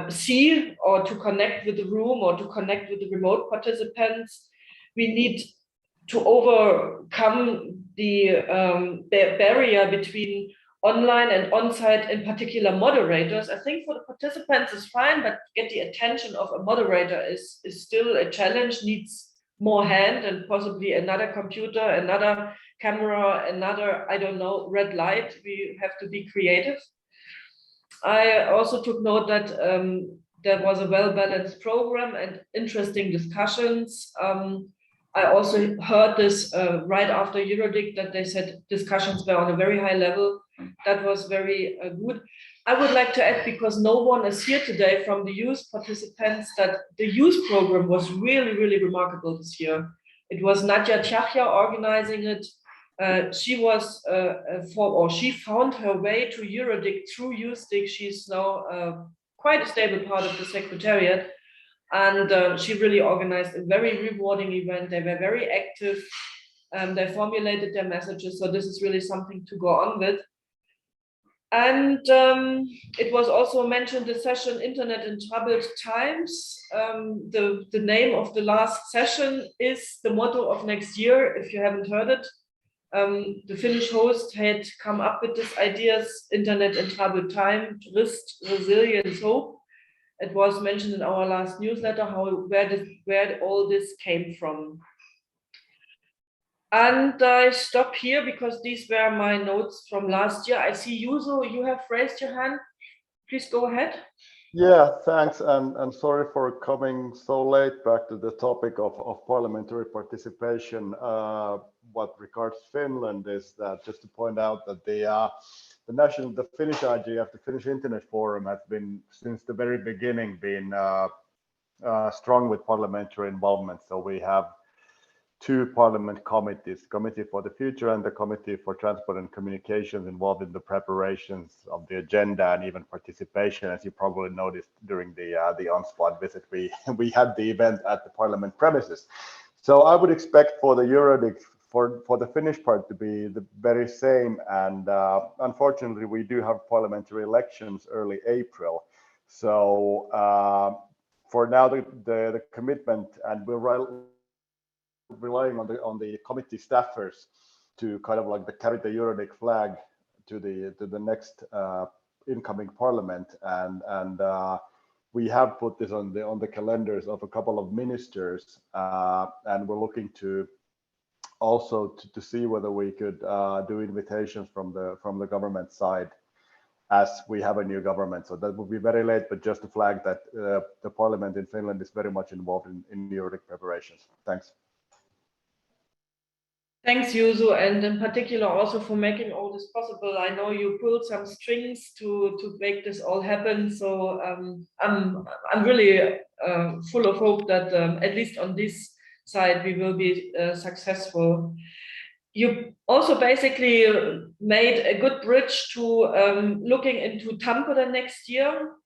see or to connect with the room or to connect with the remote participants. We need to overcome the barrier between online and on-site, in particular moderators. I think for the participants is fine, but get the attention of a moderator is still a challenge, needs more hand and possibly another computer, another camera, another, I don't know, red light. We have to be creative. I also took note that there was a well-balanced program and interesting discussions. I also heard this right after EuroDIG, that they said discussions were on a very high level. That was very good. I would like to add, because no one is here today from the youth participants, that the youth program was really, really remarkable this year. It was Nadia Tchachia organizing it. She was she found her way to EuroDIG through EuroDIG. She's now quite a stable part of the secretariat. And she really organized a very rewarding event. They were very active. They formulated their messages. So this is really something to go on with. And it was also mentioned the session Internet in Troubled Times. The name of the last session is the motto of next year, if you haven't heard it. The Finnish host had come up with these ideas: Internet in Troubled Times, Risk, Resilience, Hope. It was mentioned in our last newsletter where all this came from. And I stop here because these were my notes from last year. I see Juuso, you have raised your hand. Please go ahead.
Yeah, thanks. And sorry for coming so late back to the topic of parliamentary participation. What regards Finland is that, just to point out that the Finnish IGF, the Finnish Internet Forum, has been since the very beginning been strong with parliamentary involvement. So we have two parliament committees, Committee for the Future and the Committee for Transport and Communications, involved in the preparations of the agenda and even participation. As you probably noticed during the on-spot visit, we had the event at the parliament premises. So I would expect for the EuroDIG, for the Finnish part, to be the very same. And unfortunately, we do have parliamentary elections early April. So for now, the commitment, and we're relying on the committee staffers to kind of like carry the EuroDIG flag to the next incoming parliament, and we have put this on the calendars of a couple of ministers, and we're looking to also to see whether we could do invitations from the government side, as we have a new government. So that would be very late, but just to flag that the parliament in Finland is very much involved in EuroDIG preparations. Thanks.
Thanks, Juuso, and in particular also for making all this possible. I know you pulled some strings to make this all happen. So I'm really full of hope that at least on this side we will be successful. You also basically made a good bridge to looking into Tampere next year.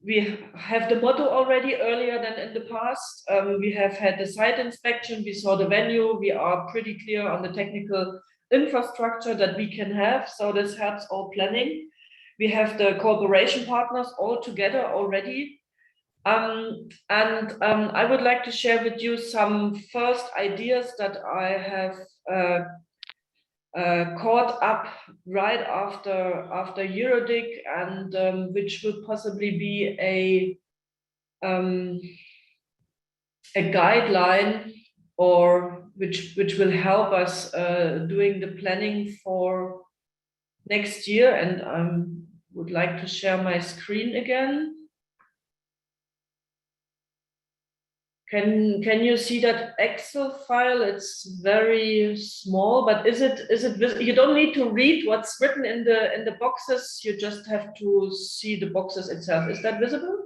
We have the motto already earlier than in the past. We have had the site inspection, we saw the venue, we are pretty clear on the technical infrastructure that we can have, so this helps all planning. We have the cooperation partners all together already. I would like to share with you some first ideas that I have caught up right after EuroDIG, and which will possibly be a guideline, or which will help us doing the planning for next year. And I would like to share my screen again. Can you see that Excel file? It's very small, but is it you don't need to read what's written in the boxes, you just have to see the boxes itself. Is that visible?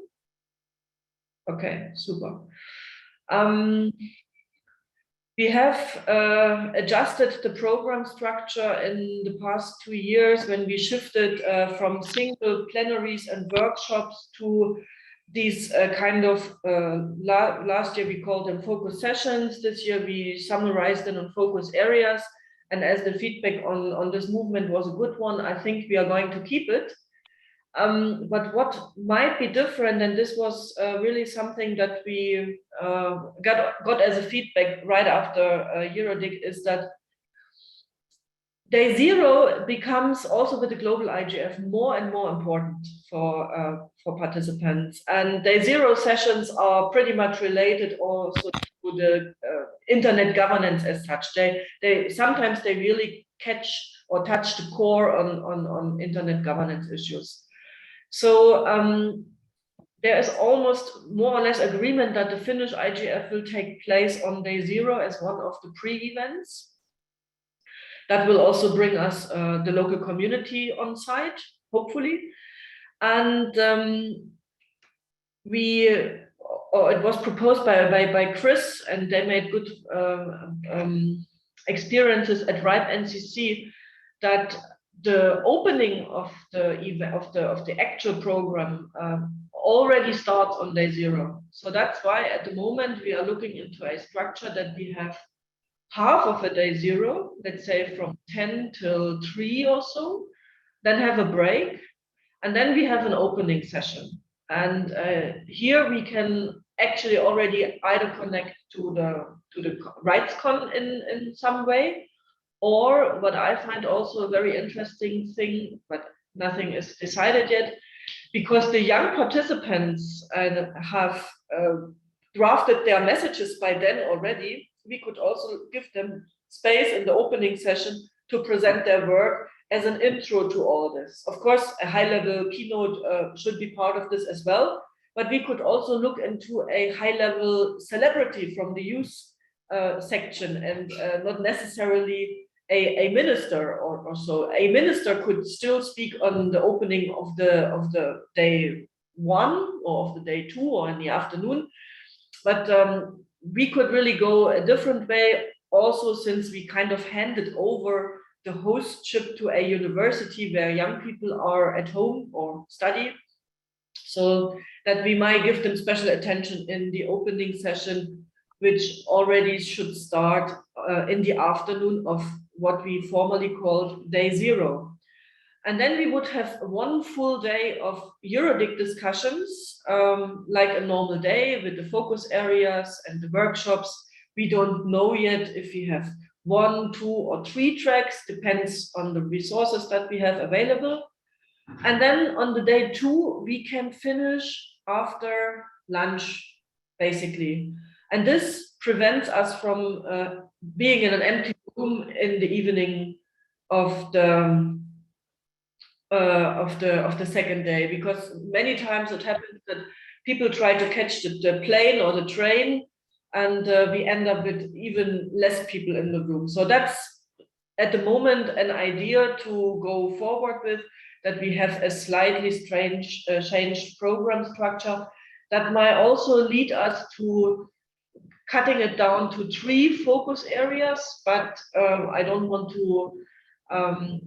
Okay, super. We have adjusted the program structure in the past 2 years when we shifted from single plenaries and workshops to these kind of, last year we called them focus sessions. This year we summarized them on focus areas. And as the feedback on this movement was a good one, I think we are going to keep it. But what might be different, and this was really something that we got as a feedback right after EuroDIG, is that Day 0 becomes also with the global IGF more and more important for participants. And Day 0 sessions are pretty much related also to the internet governance as such. Sometimes they really catch or touch the core on internet governance issues. So there is almost more or less agreement that the Finnish IGF will take place on Day 0 as one of the pre-events. That will also bring us the local community on site, hopefully. And it was proposed by Chris, and they made good experiences at RIPE NCC, that the opening of the actual program already starts on Day 0. So that's why at the moment we are looking into a structure that we have half of a Day 0, let's say from 10 till 3 or so, then have a break, and then we have an opening session. And here we can actually already either connect to the RightsCon in some way, or what I find also a very interesting thing, but nothing is decided yet, because the young participants have drafted their messages by then already. We could also give them space in the opening session to present their work as an intro to all this. Of course, a high-level keynote should be part of this as well, but we could also look into a high-level celebrity from the youth section, and not necessarily a minister or so. A minister could still speak on the opening of the Day 1 or of the Day 2 or in the afternoon, but we could really go a different way also, since we kind of handed over the hostship to a university where young people are at home or study, so that we might give them special attention in the opening session, which already should start in the afternoon of what we formerly called Day 0. And then we would have one full day of EuroDIG discussions, like a normal day with the focus areas and the workshops. We don't know yet if we have 1, 2, or 3 tracks, depends on the resources that we have available. And then on the Day 2, we can finish after lunch, basically. And this prevents us from being in an empty room in the evening of the second day, because many times it happens that people try to catch the plane or the train, and we end up with even less people in the room. So that's at the moment an idea to go forward with, that we have a slightly changed program structure that might also lead us to cutting it down to 3 focus areas, but I don't want to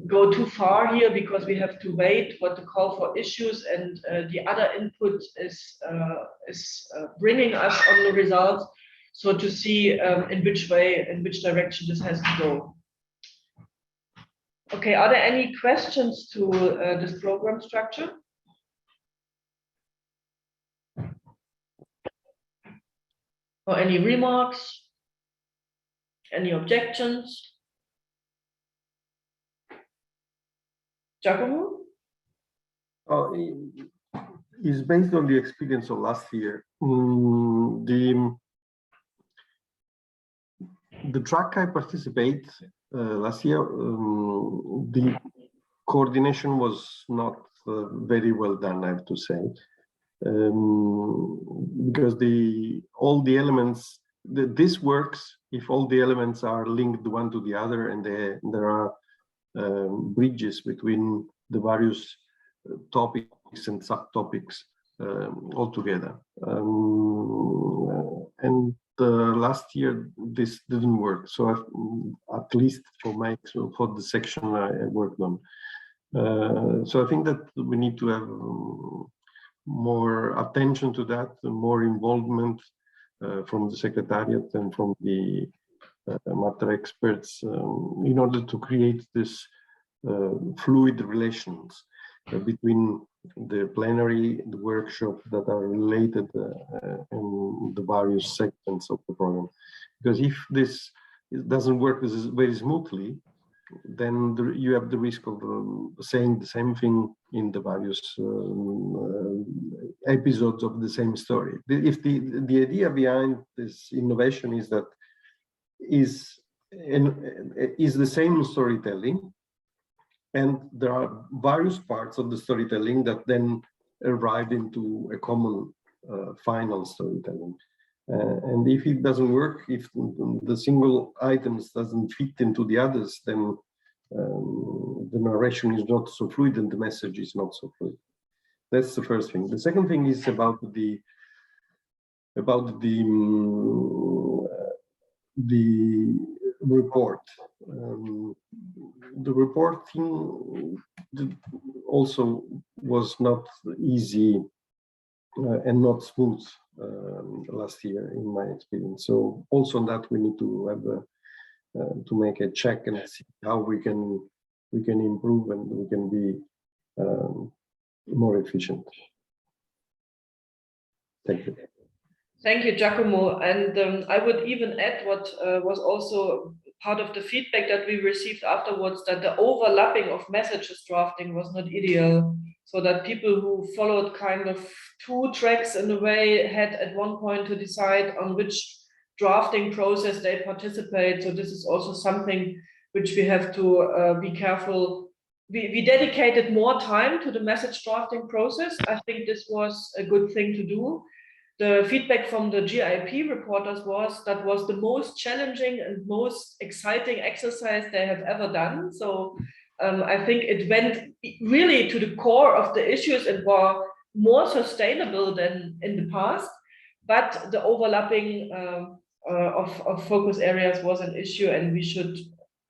go too far here, because we have to wait what the call for issues and the other input is bringing us on the results. So to see in which direction this has to go. Okay, are there any questions to this program structure? Or any remarks? Any objections? Giacomo?
It's based on the experience of last year. The track I participate last year, the coordination was not very well done, I have to say, because all the elements, this works if all the elements are linked one to the other, and there are bridges between the various topics and subtopics altogether. And last year this didn't work. So at least for the section I worked on. So I think that we need to have more attention to that, more involvement from the Secretariat and from the matter experts in order to create this fluid relations between the plenary, the workshop that are related in the various segments of the program. Because if this doesn't work very smoothly, then you have the risk of saying the same thing in the various episodes of the same story. If the idea behind this innovation is that is the same storytelling, and there are various parts of the storytelling that then arrive into a common final storytelling. And if it doesn't work, if the single items doesn't fit into the others, then the narration is not so fluid and the message is not so fluid. That's the first thing. The second thing is about the report. The reporting also was not easy and not smooth last year, in my experience. So also on that we need to have to make a check and see how we can improve and we can be more efficient. Thank you.
Thank you, Giacomo. And I would even add what was also part of the feedback that we received afterwards, that the overlapping of messages drafting was not ideal. So that people who followed kind of two tracks in a way had at one point to decide on which drafting process they participate. So this is also something which we have to be careful. We dedicated more time to the message drafting process. I think this was a good thing to do. The feedback from the GIP reporters was that was the most challenging and most exciting exercise they have ever done. So I think it went really to the core of the issues and were more sustainable than in the past. But the overlapping of focus areas was an issue, and we should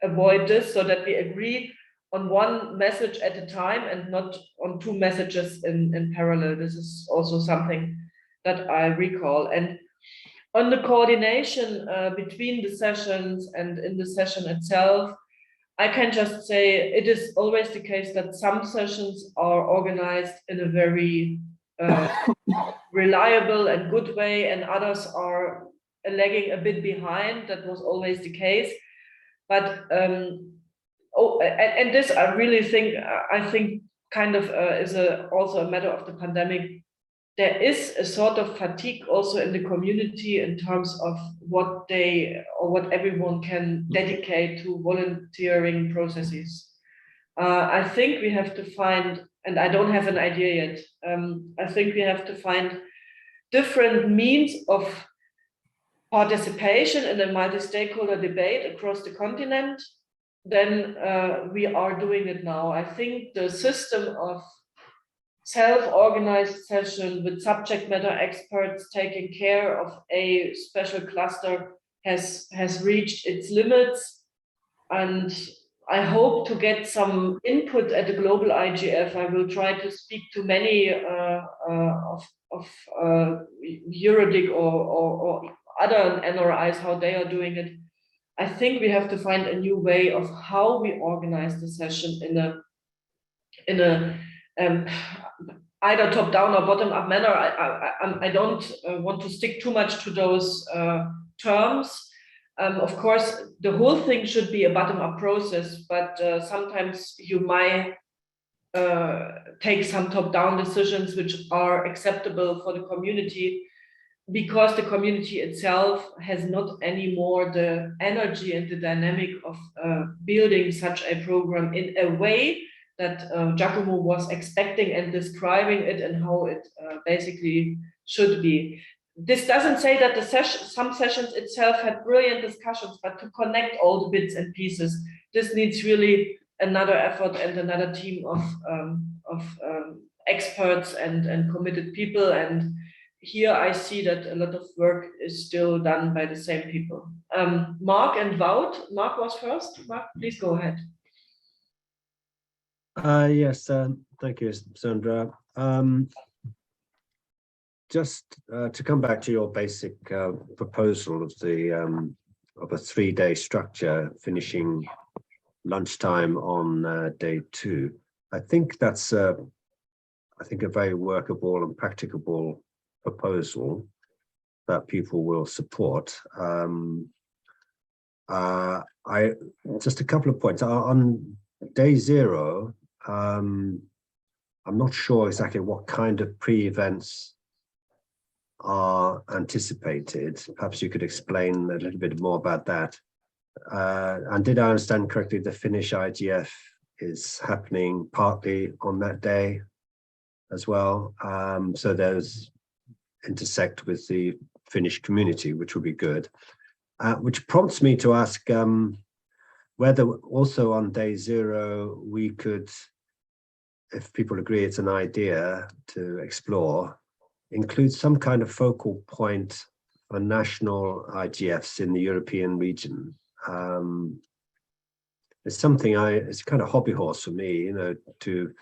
avoid this so that we agree on one message at a time and not on two messages in parallel. This is also something that I recall. And on the coordination between the sessions and in the session itself, I can just say it is always the case that some sessions are organized in a very reliable and good way, and others are lagging a bit behind. That was always the case. But and this I really think, I think kind of is also a matter of the pandemic. There is a sort of fatigue also in the community in terms of what they or what everyone can dedicate to volunteering processes. I think we have to find, and I don't have an idea yet, I think we have to find different means of participation in a multi-stakeholder debate across the continent than we are doing it now. I think the system of self-organized session with subject matter experts taking care of a special cluster has reached its limits, and I hope to get some input at the global IGF. I will try to speak to many of EuroDIG or other NRIs, how they are doing it. I think we have to find a new way of how we organize the session in a either top-down or bottom-up manner. I don't want to stick too much to those terms. Of course, the whole thing should be a bottom-up process, but sometimes you might take some top-down decisions which are acceptable for the community, because the community itself has not anymore the energy and the dynamic of building such a program in a way that Giacomo was expecting and describing it and how it basically should be. This doesn't say that the some sessions itself had brilliant discussions, but to connect all the bits and pieces, this needs really another effort and another team of experts and committed people. And here I see that a lot of work is still done by the same people. Mark and Wout. Mark was first. Mark, please go ahead.
Yes, thank you, Sandra. Just to come back to your basic proposal of the of a 3-day structure, finishing lunchtime on day 2. I think that's a very workable and practicable proposal that people will support. Just a couple of points on day 0. I'm not sure exactly what kind of pre-events are anticipated. Perhaps you could explain a little bit more about that. And did I understand correctly, the Finnish IGF is happening partly on that day as well? So there's intersect with the Finnish community, which would be good. Which prompts me to ask whether also on day 0 we could, if people agree it's an idea to explore, include some kind of focal point for national IGFs in the European region. It's something it's kind of hobby horse for me, you know, to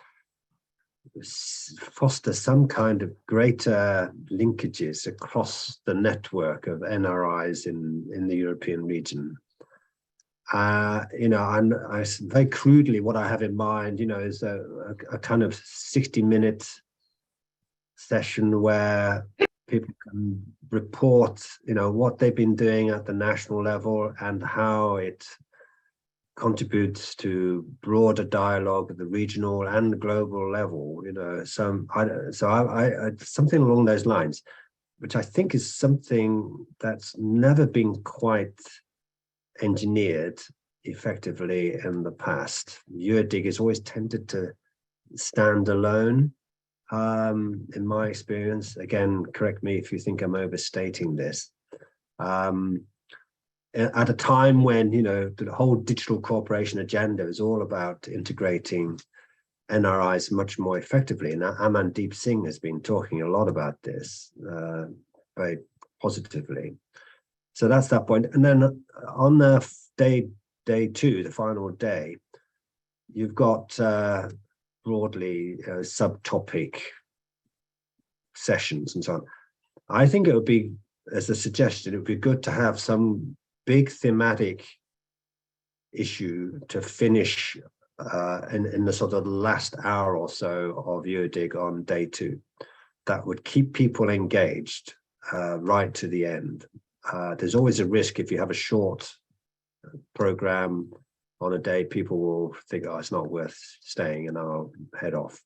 foster some kind of greater linkages across the network of NRIs in the European region. You know, and very crudely, what I have in mind, you know, is a kind of 60-minute session where people can report, you know, what they've been doing at the national level and how it contributes to broader dialogue at the regional and global level, you know. So I something along those lines, which I think is something that's never been quite engineered effectively in the past. EuroDIG has always tended to stand alone, in my experience. Again, correct me if you think I'm overstating this. At a time when, you know, the whole digital cooperation agenda is all about integrating NRIs much more effectively. And Amandeep Singh has been talking a lot about this very positively. So that's that point. And then on the day 2, the final day, you've got broadly subtopic sessions and so on. I think it would be, as a suggestion, it would be good to have some big thematic issue to finish in the sort of last hour or so of EuroDIG on day 2 that would keep people engaged right to the end. There's always a risk if you have a short program on a day, people will think, oh, it's not worth staying, and I'll head off.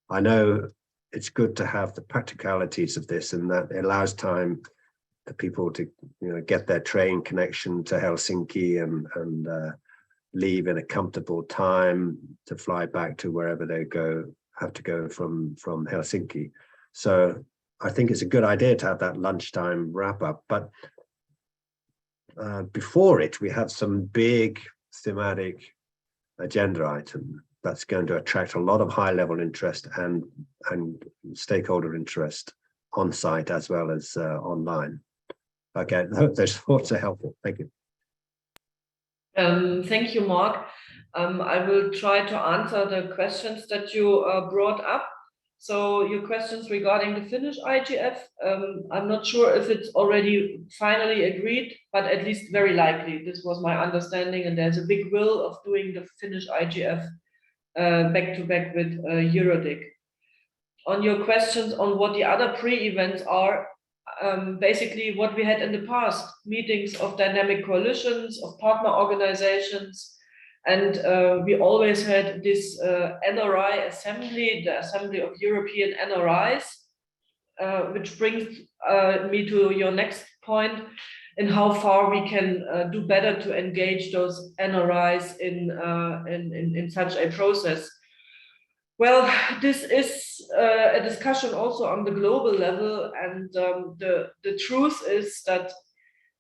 I know it's good to have the practicalities of this, and that allows time for people to, you know, get their train connection to Helsinki and leave in a comfortable time to fly back to wherever they have to go from Helsinki. So I think it's a good idea to have that lunchtime wrap up, but before it, we have some big thematic agenda item that's going to attract a lot of high-level interest and stakeholder interest on site as well as online. Okay, I hope those thoughts are helpful. Thank you.
Thank you, Mark. I will try to answer the questions that you brought up. So your questions regarding the Finnish IGF, I'm not sure if it's already finally agreed, but at least very likely. This was my understanding, and there's a big will of doing the Finnish IGF back-to-back with EuroDIG. On your questions on what the other pre-events are, basically what we had in the past, meetings of dynamic coalitions, of partner organizations, and we always had this NRI assembly, the Assembly of European NRIs, which brings me to your next point, in how far we can do better to engage those NRIs in such a process. Well, this is a discussion also on the global level, and the truth is that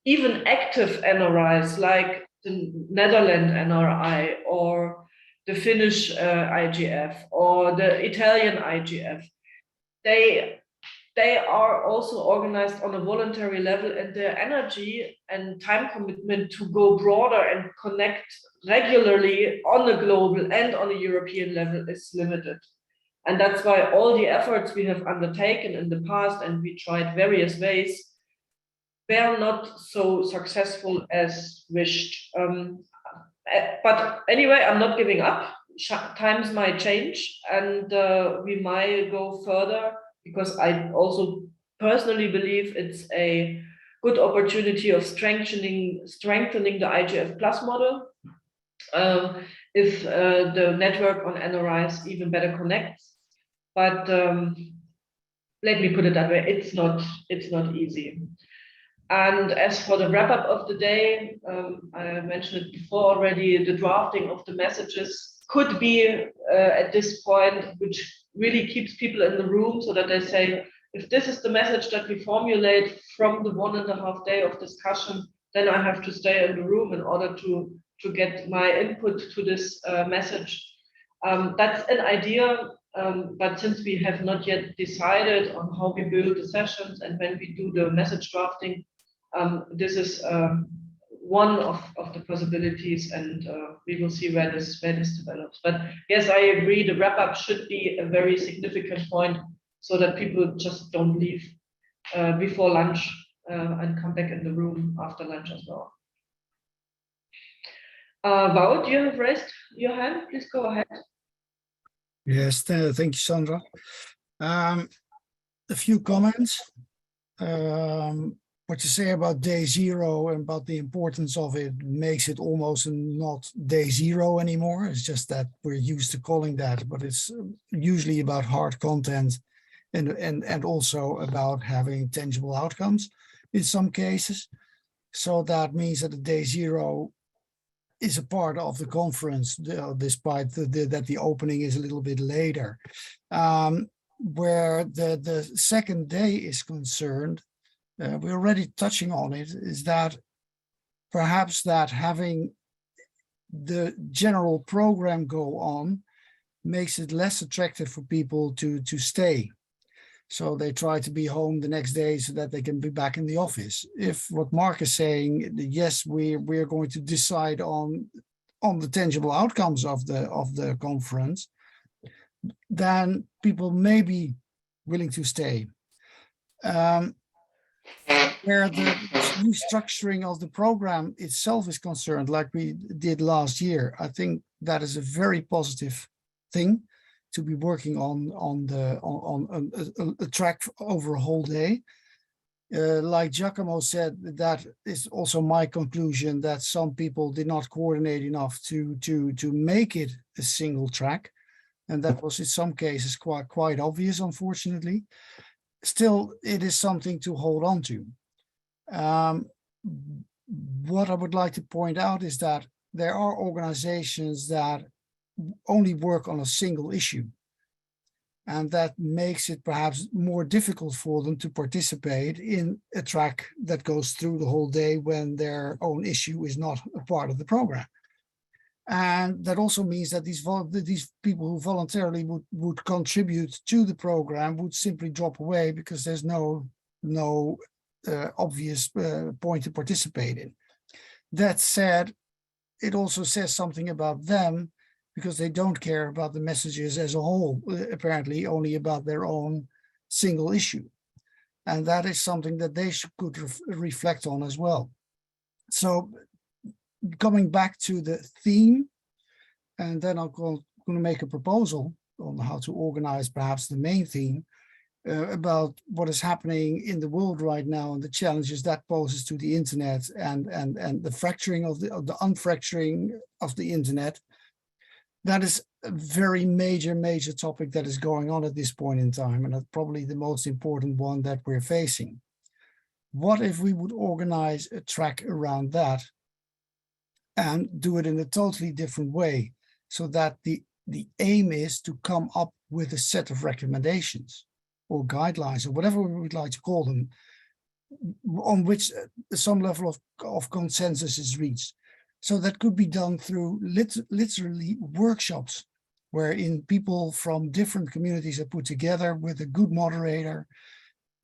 even active NRIs like the Netherlands NRI or the Finnish IGF or the Italian IGF, they they are also organized on a voluntary level, and their energy and time commitment to go broader and connect regularly on a global and on a European level is limited. And that's why all the efforts we have undertaken in the past, and we tried various ways, were not so successful as wished. But anyway, I'm not giving up. Times might change, and we might go further, because I also personally believe it's a good opportunity of strengthening the IGF Plus model. If the network on NRIs even better connects. But let me put it that way, it's not easy. And as for the wrap up of the day, I mentioned it before already, the drafting of the messages could be at this point, which really keeps people in the room, so that they say, if this is the message that we formulate from the 1.5 day of discussion, then I have to stay in the room in order to get my input to this message. That's an idea, but since we have not yet decided on how we build the sessions and when we do the message drafting, this is one of the possibilities, and we will see where this develops. But yes, I agree, the wrap-up should be a very significant point, so that people just don't leave before lunch and come back in the room after lunch as well. Wout, you have raised your hand. Please go ahead.
Yes, thank you, Sandra. A few comments. What you say about day 0 and about the importance of it makes it almost not day 0 anymore. It's just that we're used to calling that, but it's usually about hard content and also about having tangible outcomes in some cases. So that means that the day 0 is a part of the conference, despite that the opening is a little bit later. Where the second day is concerned, we're already touching on it, is that perhaps that having the general program go on makes it less attractive for people to stay. So they try to be home the next day so that they can be back in the office. If what Mark is saying, yes, we're going to decide on the tangible outcomes of the conference, then people may be willing to stay. Where the restructuring of the program itself is concerned, like we did last year, I think that is a very positive thing to be working on a track over a whole day. Like Giacomo said, that is also my conclusion, that some people did not coordinate enough to make it a single track, and that was in some cases quite obvious, unfortunately. Still, it is something to hold on to. What I would like to point out is that there are organizations that only work on a single issue, and that makes it perhaps more difficult for them to participate in a track that goes through the whole day when their own issue is not a part of the program. And that also means that these people who voluntarily would contribute to the program would simply drop away, because there's no obvious point to participate in. That said, it also says something about them, because they don't care about the messages as a whole, apparently only about their own single issue. And that is something that they could reflect on as well. So coming back to the theme, and then I'm going to make a proposal on how to organize perhaps the main theme about what is happening in the world right now and the challenges that poses to the internet and the fracturing of the unfracturing of the internet. That is a very major topic that is going on at this point in time, and that's probably the most important one that we're facing. What if we would organize a track around that and do it in a totally different way, so that the aim is to come up with a set of recommendations or guidelines or whatever we would like to call them, on which some level of consensus is reached. So that could be done through literally workshops, wherein people from different communities are put together with a good moderator,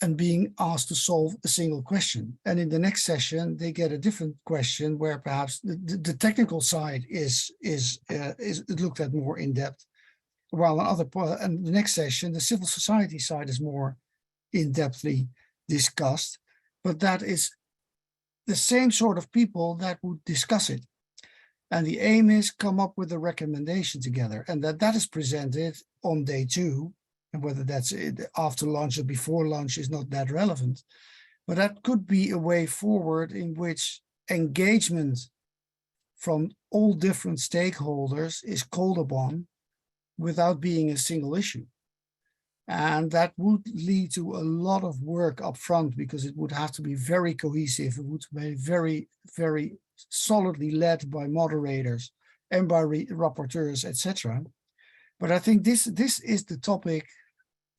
and being asked to solve a single question. And in the next session, they get a different question where perhaps the technical side is looked at more in depth, while and the next session, the civil society side is more in-depthly discussed, but that is the same sort of people that would discuss it. And the aim is come up with a recommendation together, and that is presented on day 2. And whether that's after lunch or before lunch is not that relevant. But that could be a way forward in which engagement from all different stakeholders is called upon without being a single issue. And that would lead to a lot of work up front, because it would have to be very cohesive. It would be very, very solidly led by moderators and by rapporteurs, etc. But I think this is the topic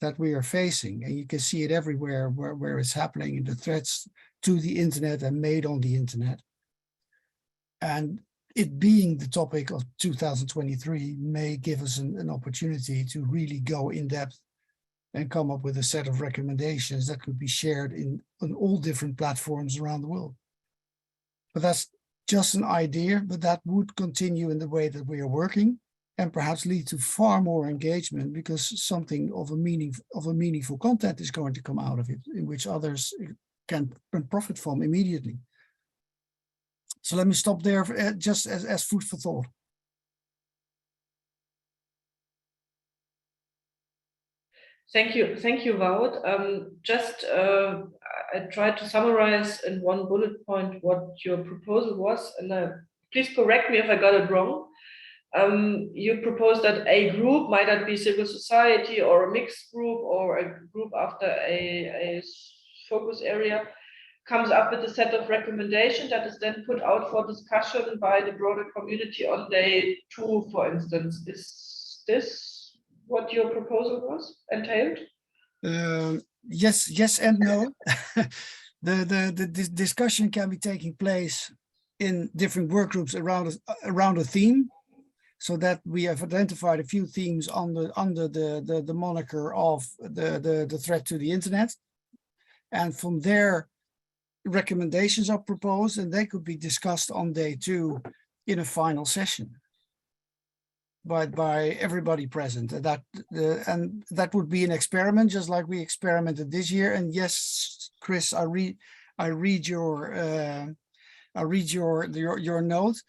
that we are facing, and you can see it everywhere where it's happening in the threats to the internet and made on the internet. And it being the topic of 2023 may give us an opportunity to really go in depth and come up with a set of recommendations that could be shared on all different platforms around the world. But that's just an idea, but that would continue in the way that we are working, and perhaps lead to far more engagement, because something of a meaningful content is going to come out of it, in which others can profit from immediately. So let me stop there just as food for thought.
Thank you, Wout. I tried to summarize in one bullet point what your proposal was, and please correct me if I got it wrong. You propose that a group, might that be civil society or a mixed group or a group after a focus area, comes up with a set of recommendations that is then put out for discussion by the broader community on day 2, for instance. Is this what your proposal was entailed?
Yes and no. The discussion can be taking place in different work groups around a theme, so that we have identified a few themes under the moniker of the threat to the internet, and from there recommendations are proposed, and they could be discussed on day 2 in a final session by everybody present. And that would be an experiment, just like we experimented this year. And yes, Chris, I read your note,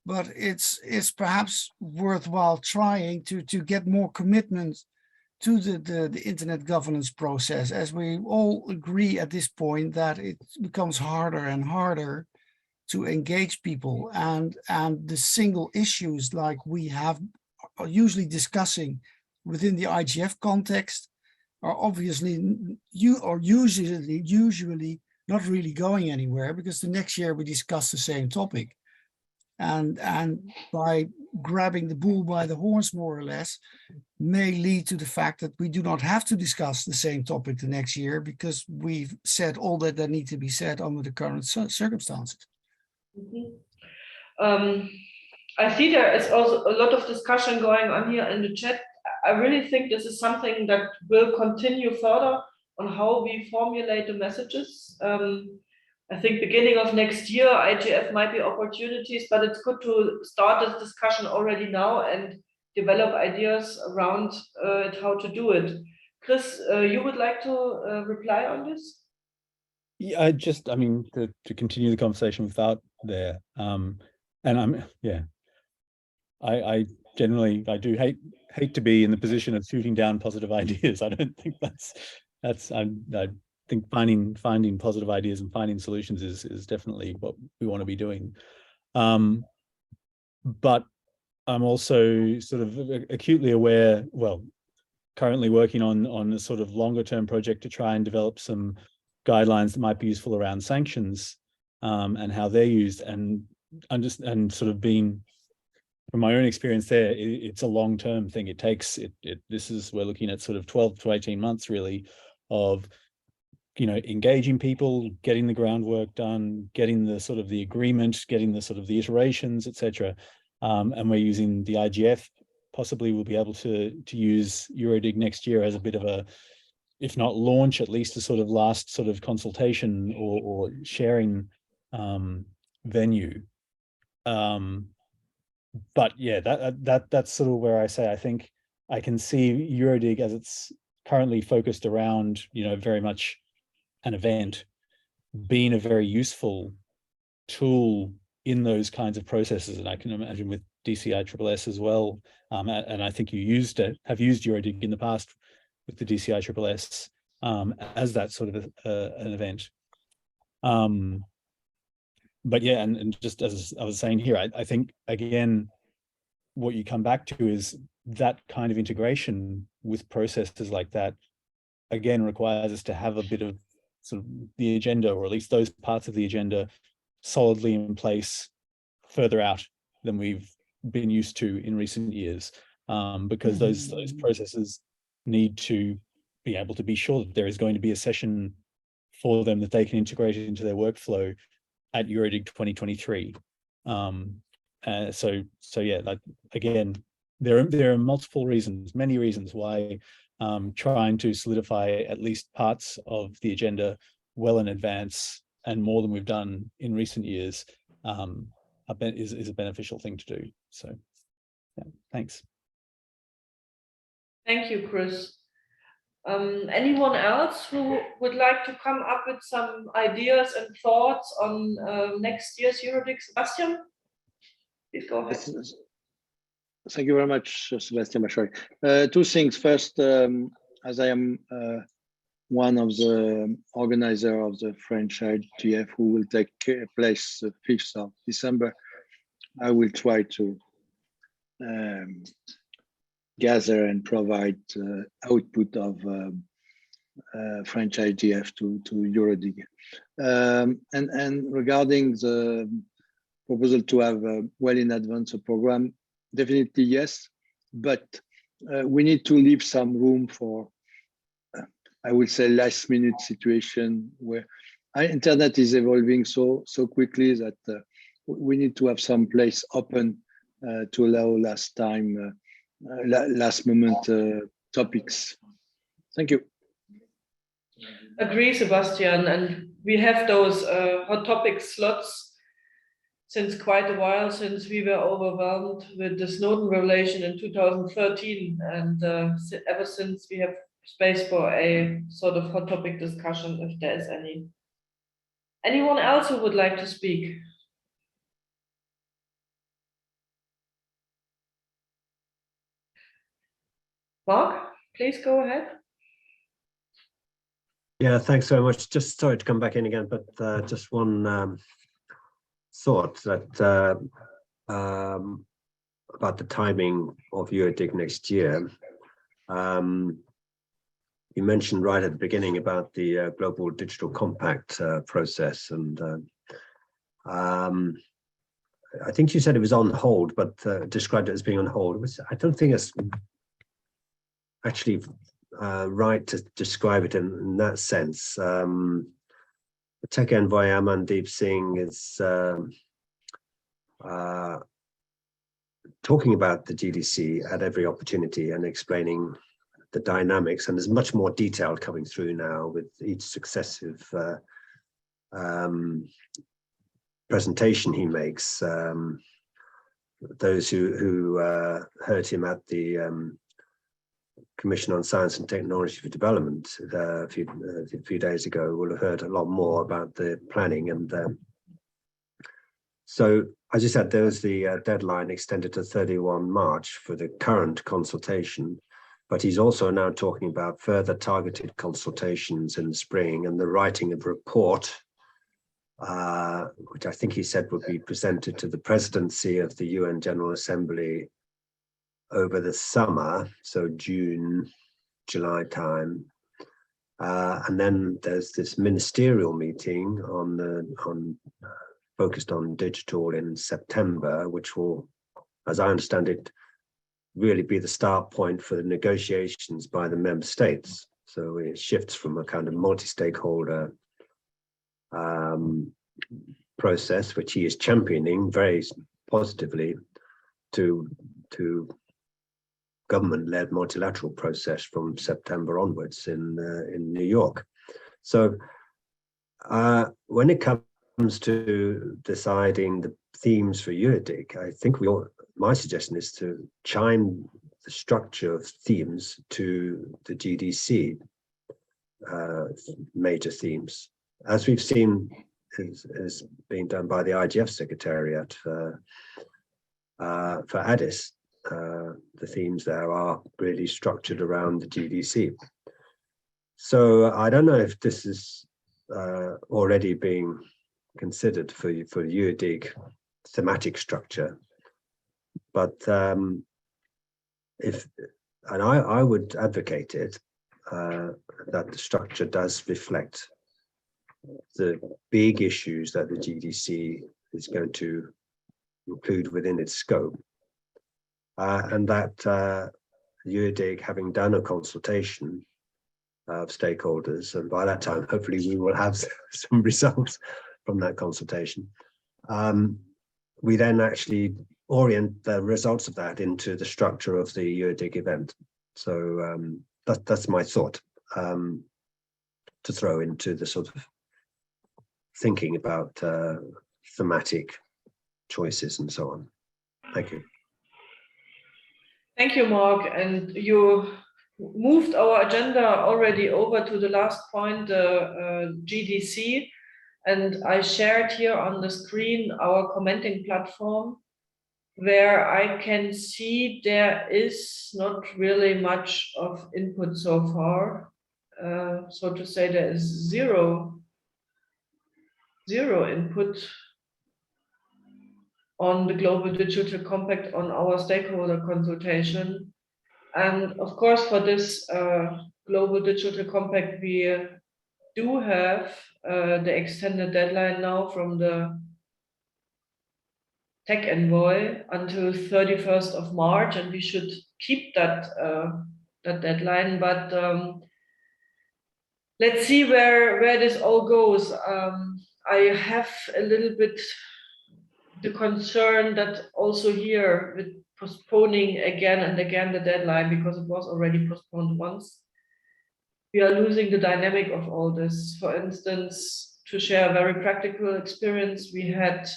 but it's perhaps worthwhile trying to get more commitment to the internet governance process, as we all agree at this point that it becomes harder and harder to engage people, and the single issues like we are usually discussing within the IGF context are obviously usually not really going anywhere, because the next year we discuss the same topic. And by grabbing the bull by the horns, more or less, may lead to the fact that we do not have to discuss the same topic the next year, because we've said all that need to be said under the current circumstances.
Mm-hmm. I see there is also a lot of discussion going on here in the chat. I really think this is something that will continue further on how we formulate the messages. I think beginning of next year, IGF might be opportunities, but it's good to start this discussion already now and develop ideas around how to do it. Chris, you would like to reply on this?
Yeah, I mean, to continue the conversation without there. And I generally do hate to be in the position of shooting down positive ideas. I don't think I think finding positive ideas and finding solutions is definitely what we want to be doing. But I'm also sort of acutely aware, well, currently working on a sort of longer term project to try and develop some guidelines that might be useful around sanctions and how they're used, and sort of being, from my own experience there, it's a long-term thing. It takes we're looking at sort of 12 to 18 months really of, engaging people, getting the groundwork done, getting the sort of the agreement, getting the sort of the iterations, etc. And we're using the IGF. Possibly we'll be able to use EuroDIG next year as a bit of if not launch, at least a sort of last sort of consultation or sharing venue. But yeah, that's sort of where I say I think I can see EuroDIG as it's currently focused around, you know, very much an event, being a very useful tool in those kinds of processes. And I can imagine with DCI SSS as well. And I think you have used EuroDIG in the past with the DCI SSS as that sort of an event. But yeah, and just as I was saying here, I think, again, what you come back to is that kind of integration with processes like that, again, requires us to have a bit of sort of the agenda, or at least those parts of the agenda, solidly in place further out than we've been used to in recent years, because those processes need to be able to be sure that there is going to be a session for them that they can integrate into their workflow at EuroDIG 2023. So yeah, like, again, there are multiple reasons, many reasons why trying to solidify at least parts of the agenda well in advance and more than we've done in recent years is a beneficial thing to do. So yeah, thanks.
Thank you, Chris. Anyone else who would like to come up with some ideas and thoughts on next year's EuroDIG? Sebastian, please go ahead.
Thank you very much, Sebastian Bachari. Two things. First, as I am one of the organizer of the French IGF, who will take place the 5th of December, I will try to gather and provide output of French IGF to EuroDIG. And regarding the proposal to have well in advance a program, definitely yes, but we need to leave some room for, I would say, last minute situation where internet is evolving so quickly that we need to have some place open to allow last moment topics. Thank you.
Agree, Sebastian, and we have those hot topic slots since quite a while, since we were overwhelmed with the Snowden revelation in 2013, and ever since we have space for a sort of hot topic discussion, if there is any. Anyone else who would like to speak? Mark, please go ahead.
Yeah, thanks very much. Just sorry to come back in again, but just one thought that about the timing of EuroDIG next year. You mentioned right at the beginning about the Global Digital Compact process, and I think you said it was on hold, but described it as being on hold. I don't think it's actually right to describe it in that sense. Tech envoy Amandeep Singh is talking about the GDC at every opportunity and explaining the dynamics, and there's much more detail coming through now with each successive presentation he makes. Those who heard him at the Commission on Science and Technology for Development a few days ago will have heard a lot more about the planning. And so, as you said, there was the deadline extended to 31 March for the current consultation, but he's also now talking about further targeted consultations in the spring and the writing of a report, which I think he said would be presented to the presidency of the UN General Assembly over the summer, so June, July time. And then there's this ministerial meeting focused on digital in September, which will, as I understand it, really be the start point for the negotiations by the member states. So it shifts from a kind of multi-stakeholder process, which he is championing very positively, to government-led multilateral process from September onwards in New York. So when it comes to deciding the themes for EuroDIG, I think my suggestion is to chime the structure of themes to the GDC major themes, as we've seen is being done by the IGF Secretariat for Addis. The themes there are really structured around the GDC. So I don't know if this is already being considered for EuroDIG thematic structure, but I would advocate it, that the structure does reflect the big issues that the GDC is going to include within its scope, and that EuroDIG, having done a consultation of stakeholders, and by that time hopefully we will have some results from that consultation, we then actually orient the results of that into the structure of the EuroDIG event. So that's my thought, to throw into the sort of thinking about thematic choices and so on. Thank you.
Thank you, Mark. And you moved our agenda already over to the last point, GDC. And I shared here on the screen our commenting platform, where I can see there is not really much of input so far. So to say, there is zero input on the Global Digital Compact, on our stakeholder consultation. And of course, for this Global Digital Compact, we do have the extended deadline now from the tech envoy until 31st of March, and we should keep that deadline. But let's see where this all goes. I have a little bit the concern that also here with postponing again and again the deadline, because it was already postponed once, we are losing the dynamic of all this. For instance, to share a very practical experience, we had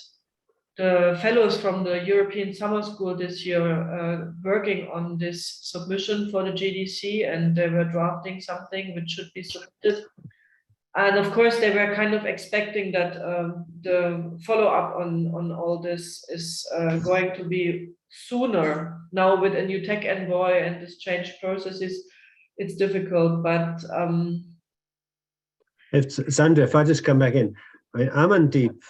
the fellows from the European Summer School this year working on this submission for the GDC, and they were drafting something which should be submitted. And of course, they were kind of expecting that the follow-up on all this is going to be sooner. Now with a new tech envoy and this change processes, it's difficult, but
Sandra, if I just come back in, I mean, Amandeep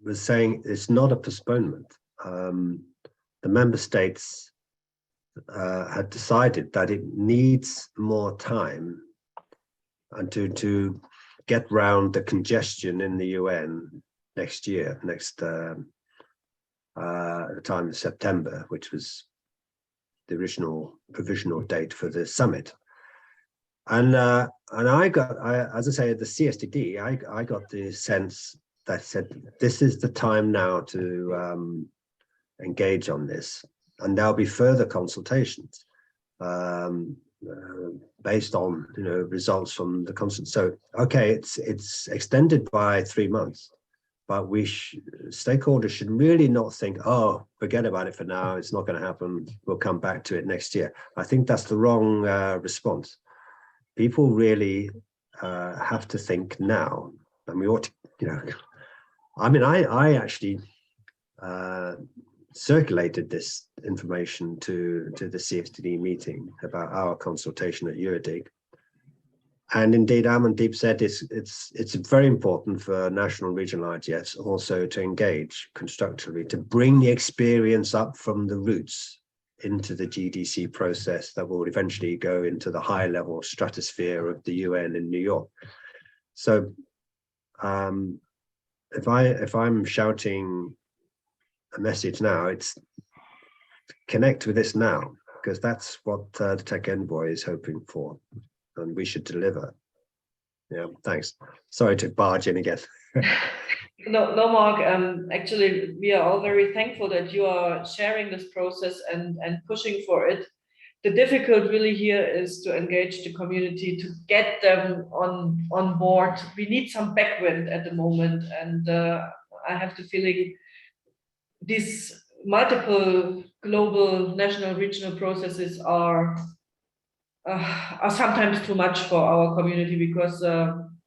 was saying it's not a postponement. The member states had decided that it needs more time and to get round the congestion in the UN next year, time in September, which was the original provisional date for the summit. And I got, as I say, at the CSDD, I got the sense that said, this is the time now to engage on this, and there'll be further consultations based on results from the consult. So okay, it's extended by 3 months, but stakeholders should really not think, oh, forget about it for now, it's not going to happen, we'll come back to it next year. I think that's the wrong response. People really have to think now, and we ought to, I mean, I actually circulated this information to the CSDD meeting about our consultation at EuroDIG. And indeed, Amandeep said it's very important for national and regional IGFs also to engage constructively, to bring the experience up from the roots into the GDC process that will eventually go into the high level stratosphere of the UN in New York. So if I'm shouting a message now, it's connect with this now, because that's what the tech envoy is hoping for, and we should deliver. Yeah, thanks. Sorry to barge in again.
No, Mark. Actually, we are all very thankful that you are sharing this process and pushing for it. The difficult really here is to engage the community, to get them on board. We need some backwind at the moment, and I have the feeling these multiple global, national, regional processes are sometimes too much for our community, because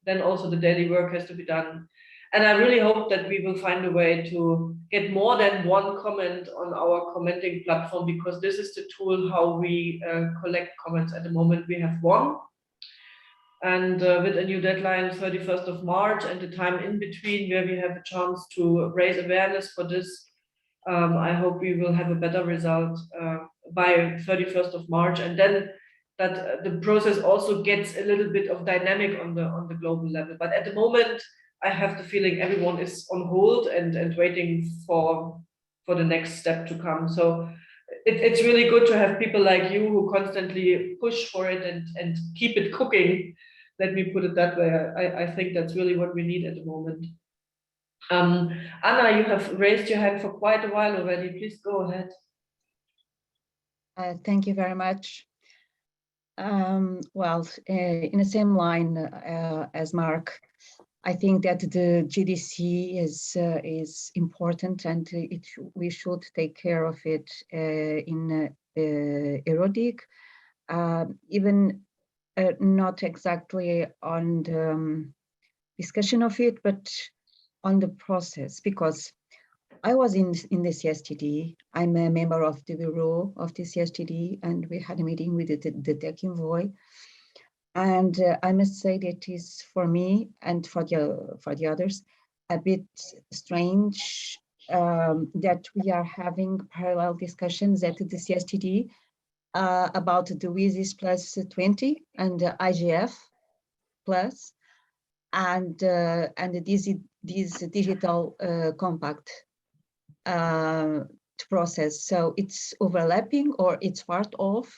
then also the daily work has to be done. And I really hope that we will find a way to get more than one comment on our commenting platform, because this is the tool how we collect comments. At the moment we have one, and with a new deadline 31st of March and the time in between where we have a chance to raise awareness for this, I hope we will have a better result by 31st of March, and then that the process also gets a little bit of dynamic on the global level. But at the moment, I have the feeling everyone is on hold and waiting for the next step to come. So it's really good to have people like you who constantly push for it and keep it cooking. Let me put it that way. I think that's really what we need at the moment. Anna, you have raised your hand for quite a while already. Please go ahead.
Thank you very much. Well, in the same line as Mark, I think that the GDC is important, and we should take care of it in EuroDIG, even not exactly on the discussion of it, but on the process, because I was in the CSTD. I'm a member of the bureau of the CSTD, and we had a meeting with the tech envoy. And I must say that it is for me and for the others a bit strange that we are having parallel discussions at the CSTD about the WSIS plus 20 and the IGF plus and this digital compact process. So it's overlapping, or it's part of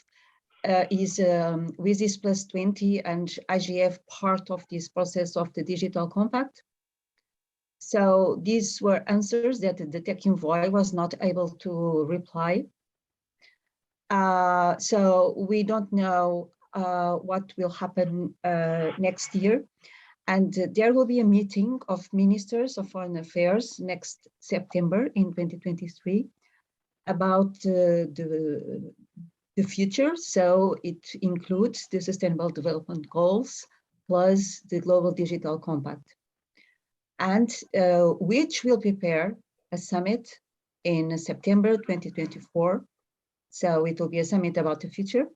is WSIS plus 20 and IGF part of this process of the digital compact. So these were answers that the tech envoy was not able to reply. So we don't know what will happen next year. And there will be a meeting of ministers of foreign affairs next September in 2023 about the future. So it includes the Sustainable Development Goals plus the Global Digital Compact, and which will prepare a summit in September 2024. So it will be a summit about the future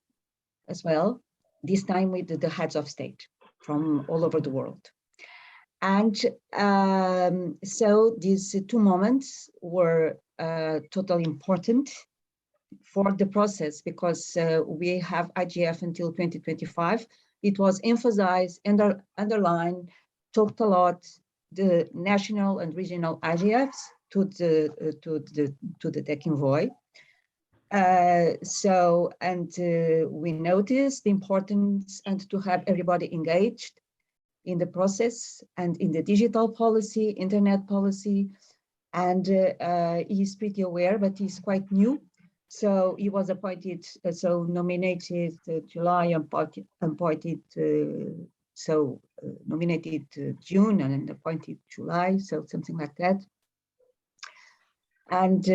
as well, this time with the heads of state from all over the world. And so these two moments were totally important for the process, because we have IGF until 2025. It was emphasized and underlined, talked a lot, the national and regional IGFs to the tech envoy. We noticed the importance and to have everybody engaged in the process and in the digital policy, internet policy, and he's pretty aware, but he's quite new. So he was appointed, nominated July, nominated June and appointed July, so something like that. And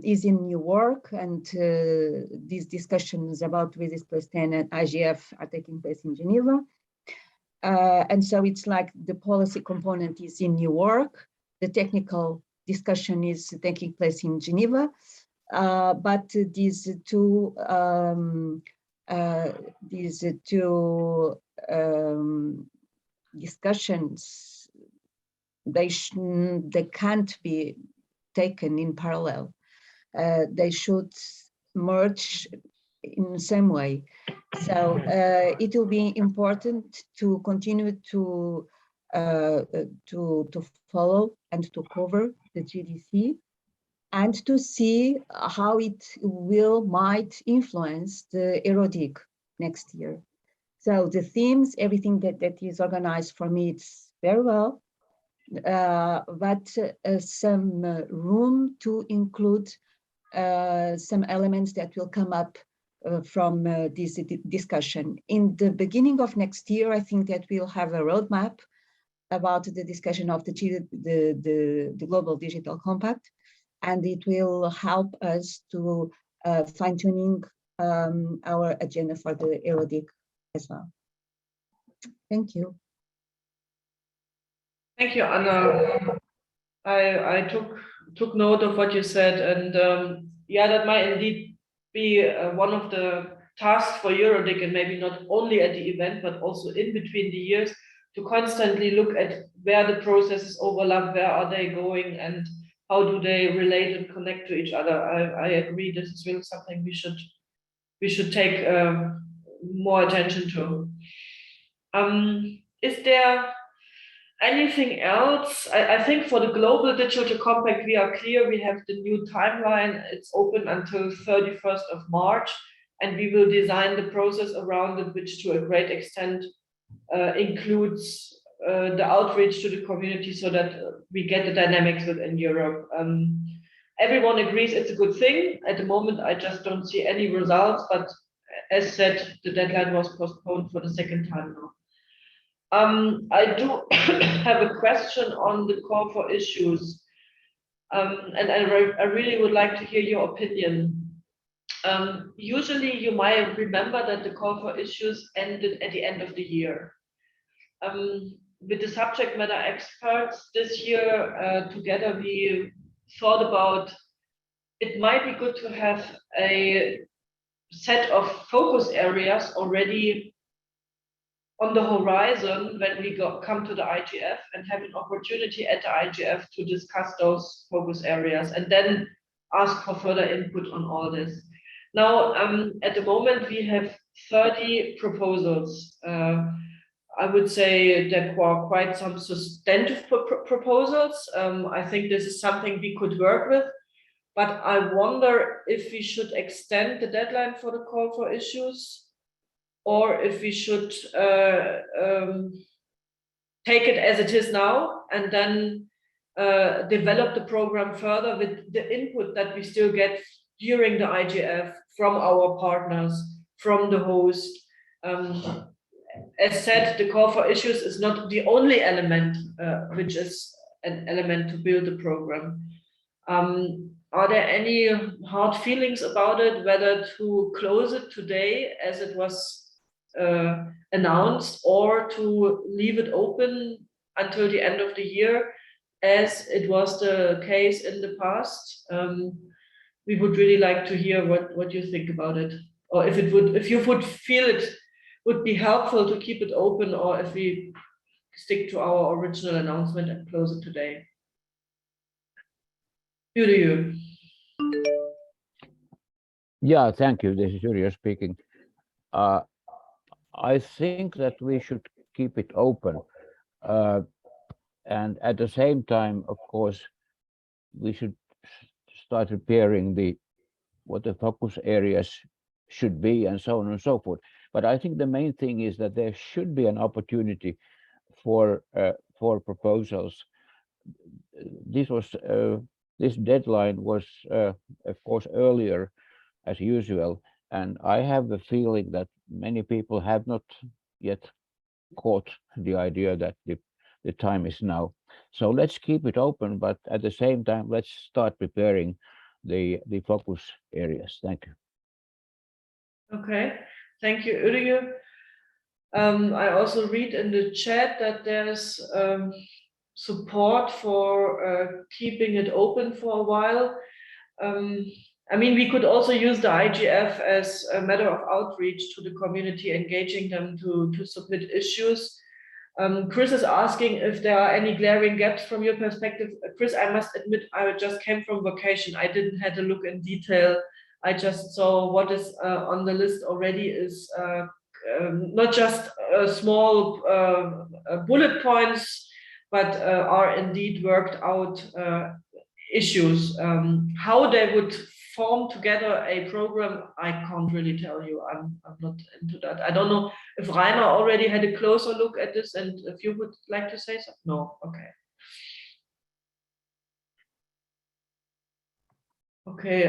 is in New York, and these discussions about WSIS plus 10 and IGF are taking place in Geneva. And so it's like the policy component is in New York, the technical discussion is taking place in Geneva, but these two discussions, they can't be taken in parallel. They should merge in the same way. So it will be important to continue to follow and to cover the GDC and to see how it might influence the EuroDIG next year. So the themes, everything that is organized for me, it's very well, but some room to include some elements that will come up from this discussion. In the beginning of next year, I think that we'll have a roadmap about the discussion of the Global Digital Compact, and it will help us to fine-tuning our agenda for the EuroDIG as well. Thank you.
Thank you, Anna. I took note of what you said, and yeah, that might indeed be one of the tasks for EuroDIG, and maybe not only at the event, but also in between the years, to constantly look at where the processes overlap, where are they going, and how do they relate and connect to each other. I agree, this is really something we should take more attention to. Is there anything else? I think for the Global Digital Compact, we are clear, we have the new timeline. It's open until 31st of March, and we will design the process around it, which to a great extent includes the outreach to the community so that we get the dynamics within Europe. Everyone agrees it's a good thing. At the moment, I just don't see any results, but as said, the deadline was postponed for the second time now. I do have a question on the call for issues, and I really would like to hear your opinion. Usually you might remember that the call for issues ended at the end of the year. With the subject matter experts this year, together we thought about it might be good to have a set of focus areas already on the horizon when we come to the IGF, and have an opportunity at the IGF to discuss those focus areas and then ask for further input on all this. Now, at the moment, we have 30 proposals. I would say there were quite some substantive proposals. I think this is something we could work with, but I wonder if we should extend the deadline for the call for issues, or if we should take it as it is now and then develop the program further with the input that we still get during the IGF from our partners, from the host. As said, the call for issues is not the only element, which is an element to build the program. Are there any hard feelings about it, whether to close it today as it was announced, or to leave it open until the end of the year, as it was the case in the past? We would really like to hear what you think about it, or if you would feel it would be helpful to keep it open, or if we stick to our original announcement and close it today. You.
Yeah, thank you. This is Yrjö speaking. I think that we should keep it open. And at the same time, of course, we should start preparing what the focus areas should be, and so on and so forth. But I think the main thing is that there should be an opportunity for proposals. This deadline was, of course, earlier as usual, and I have the feeling that many people have not yet caught the idea that the time is now. So let's keep it open, but at the same time, let's start preparing the focus areas. Thank you.
Okay, thank you, Yrjö. I also read in the chat that there's support for keeping it open for a while. I mean, we could also use the IGF as a matter of outreach to the community, engaging them to submit issues. Chris is asking if there are any glaring gaps from your perspective. Chris, I must admit, I just came from vacation. I didn't have a look in detail. I just saw what is on the list already is not just small bullet points, but are indeed worked out issues. How they would form together a program, I can't really tell you. I'm not into that. I don't know if Rainer already had a closer look at this, and if you would like to say something. No, okay. Okay,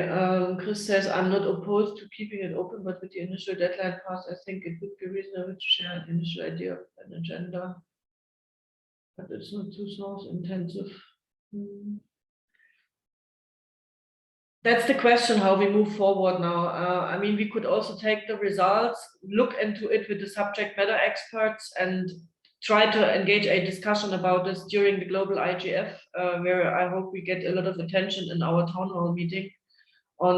Chris says, I'm not opposed to keeping it open, but with the initial deadline passed, I think it would be reasonable to share an initial idea of an agenda. But it's not too source intensive. That's the question, how we move forward now. I mean, we could also take the results, look into it with the subject matter experts, and try to engage a discussion about this during the global IGF, where I hope we get a lot of attention in our town hall meeting on,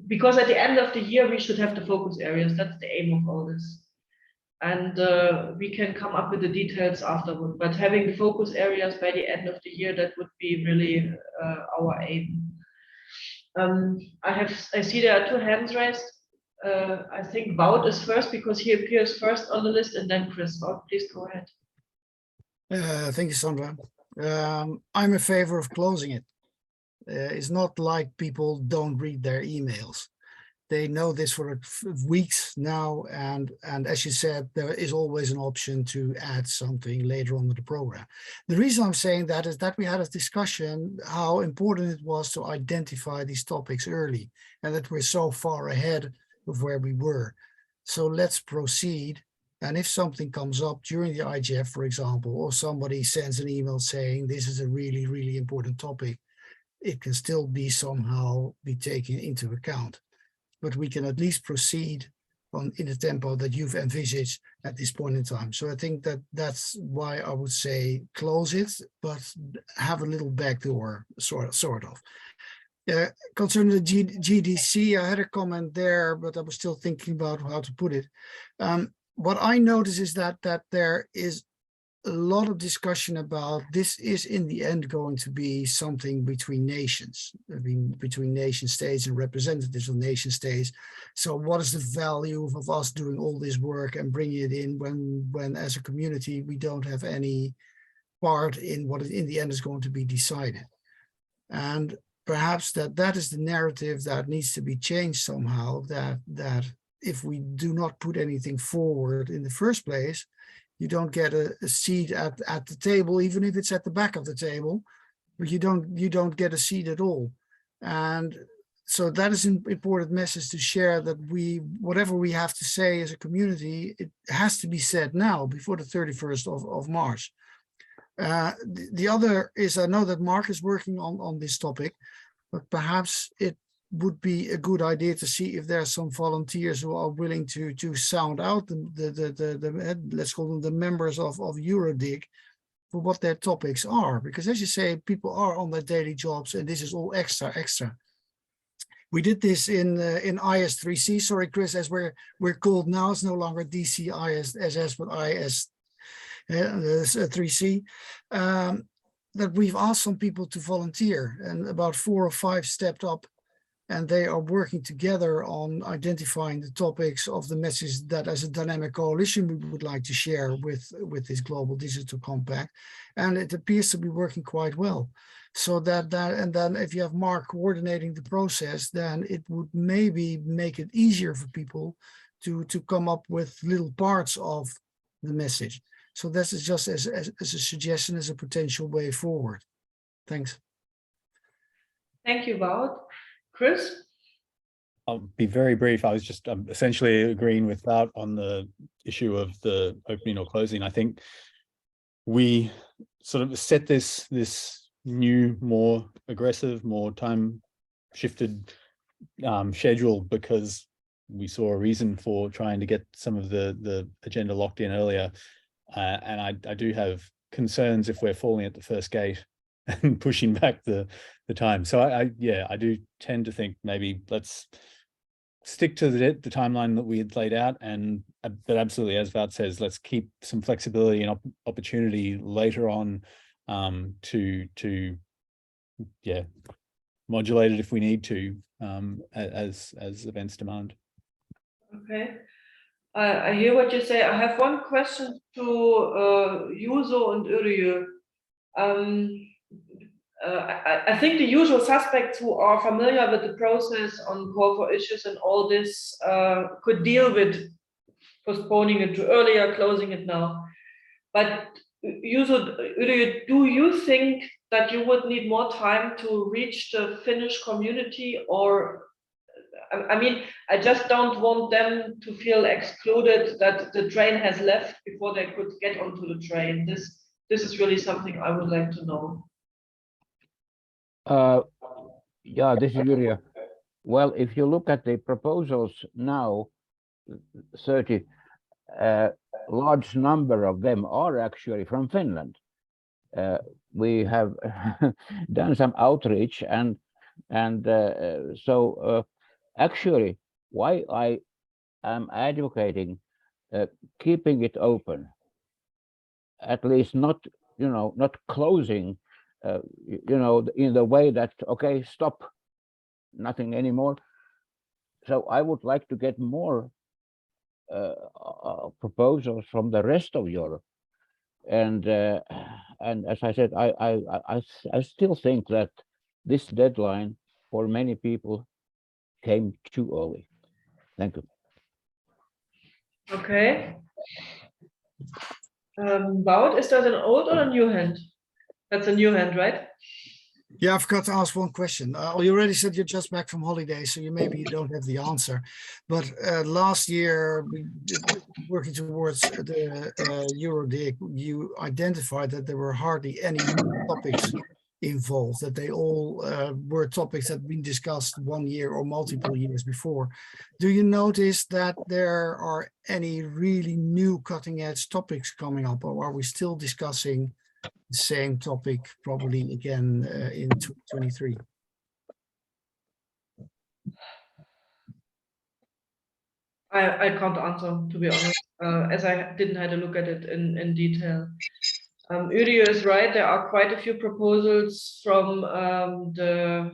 because at the end of the year, we should have the focus areas. That's the aim of all this. And we can come up with the details afterward, but having the focus areas by the end of the year, that would be really our aim. I see there are two hands raised. I think Wout is first because he appears first on the list, and then Chris. Wout, please go ahead.
Thank you, Sandra. I'm in favor of closing it. It's not like people don't read their emails. They know this for weeks now, and as you said, there is always an option to add something later on in the program. The reason I'm saying that is that we had a discussion how important it was to identify these topics early, and that we're so far ahead of where we were. So let's proceed. And if something comes up during the IGF, for example, or somebody sends an email saying this is a really, really important topic, it can still be somehow be taken into account. But we can at least proceed in the tempo that you've envisaged at this point in time. So I think that that's why I would say close it, but have a little backdoor sort of. Concerning the GDC, I had a comment there, but I was still thinking about how to put it. What I notice is that there is a lot of discussion about this is in the end going to be something between nations, between nation states and representatives of nation states. So what is the value of us doing all this work and bringing it in when as a community, we don't have any part in what in the end is going to be decided? And perhaps that is the narrative that needs to be changed somehow, that if we do not put anything forward in the first place, you don't get a seat at the table, even if it's at the back of the table, but you don't get a seat at all. And so that is an important message to share, that whatever we have to say as a community, it has to be said now before the 31st of March. The other is, I know that Mark is working on this topic, but perhaps it would be a good idea to see if there are some volunteers who are willing to sound out the let's call them the members of EuroDIG for what their topics are, because as you say, people are on their daily jobs, and this is all extra. We did this in IS3C. Sorry, Chris, as we're called now, it's no longer DC ISS, but IS3C. That we've asked some people to volunteer, and about 4 or 5 stepped up. And they are working together on identifying the topics of the message that as a dynamic coalition we would like to share with this global digital compact. And it appears to be working quite well. So and then if you have Mark coordinating the process, then it would maybe make it easier for people to come up with little parts of the message. So this is just as a suggestion, as a potential way forward. Thanks.
Thank you, Wout. Chris?
I'll be very brief. I was just essentially agreeing with that on the issue of the opening or closing. I think we sort of set this new, more aggressive, more time shifted schedule because we saw a reason for trying to get some of the agenda locked in earlier. And I do have concerns if we're falling at the first gate and pushing back the time. So I do tend to think maybe let's stick to the timeline that we had laid out, but absolutely, as Wout says, let's keep some flexibility and opportunity later on to modulate it if we need to, as events demand.
Okay. I hear what you say. I have one question to Juso and Yrjö. I think the usual suspects who are familiar with the process on call for issues and all this could deal with postponing it to earlier, closing it now. But do you think that you would need more time to reach the Finnish community? Or, I mean, I just don't want them to feel excluded that the train has left before they could get onto the train. This is really something I would like to know.
Yeah, this is Yrjö. Well, if you look at the proposals now, 30, large number of them are actually from Finland. We have done some outreach, and so actually, why I am advocating keeping it open, at least not, not closing, in the way that, okay, stop, nothing anymore. So I would like to get more proposals from the rest of Europe, and as I said, I still think that this deadline for many people came too early. Thank you.
Okay. Wout, is that an old or a new hand? That's a new hand, right?
Yeah, I forgot to ask one question. You already said you're just back from holiday, so maybe you don't have the answer. But last year, working towards the EuroDIG, you identified that there were hardly any new topics involved, that they all were topics that had been discussed 1 year or multiple years before. Do you notice that there are any really new cutting edge topics coming up, or are we still discussing the same topic probably again in 2023?
I can't answer, to be honest, as I didn't have a look at it in detail. Yrjö is right. There are quite a few proposals from the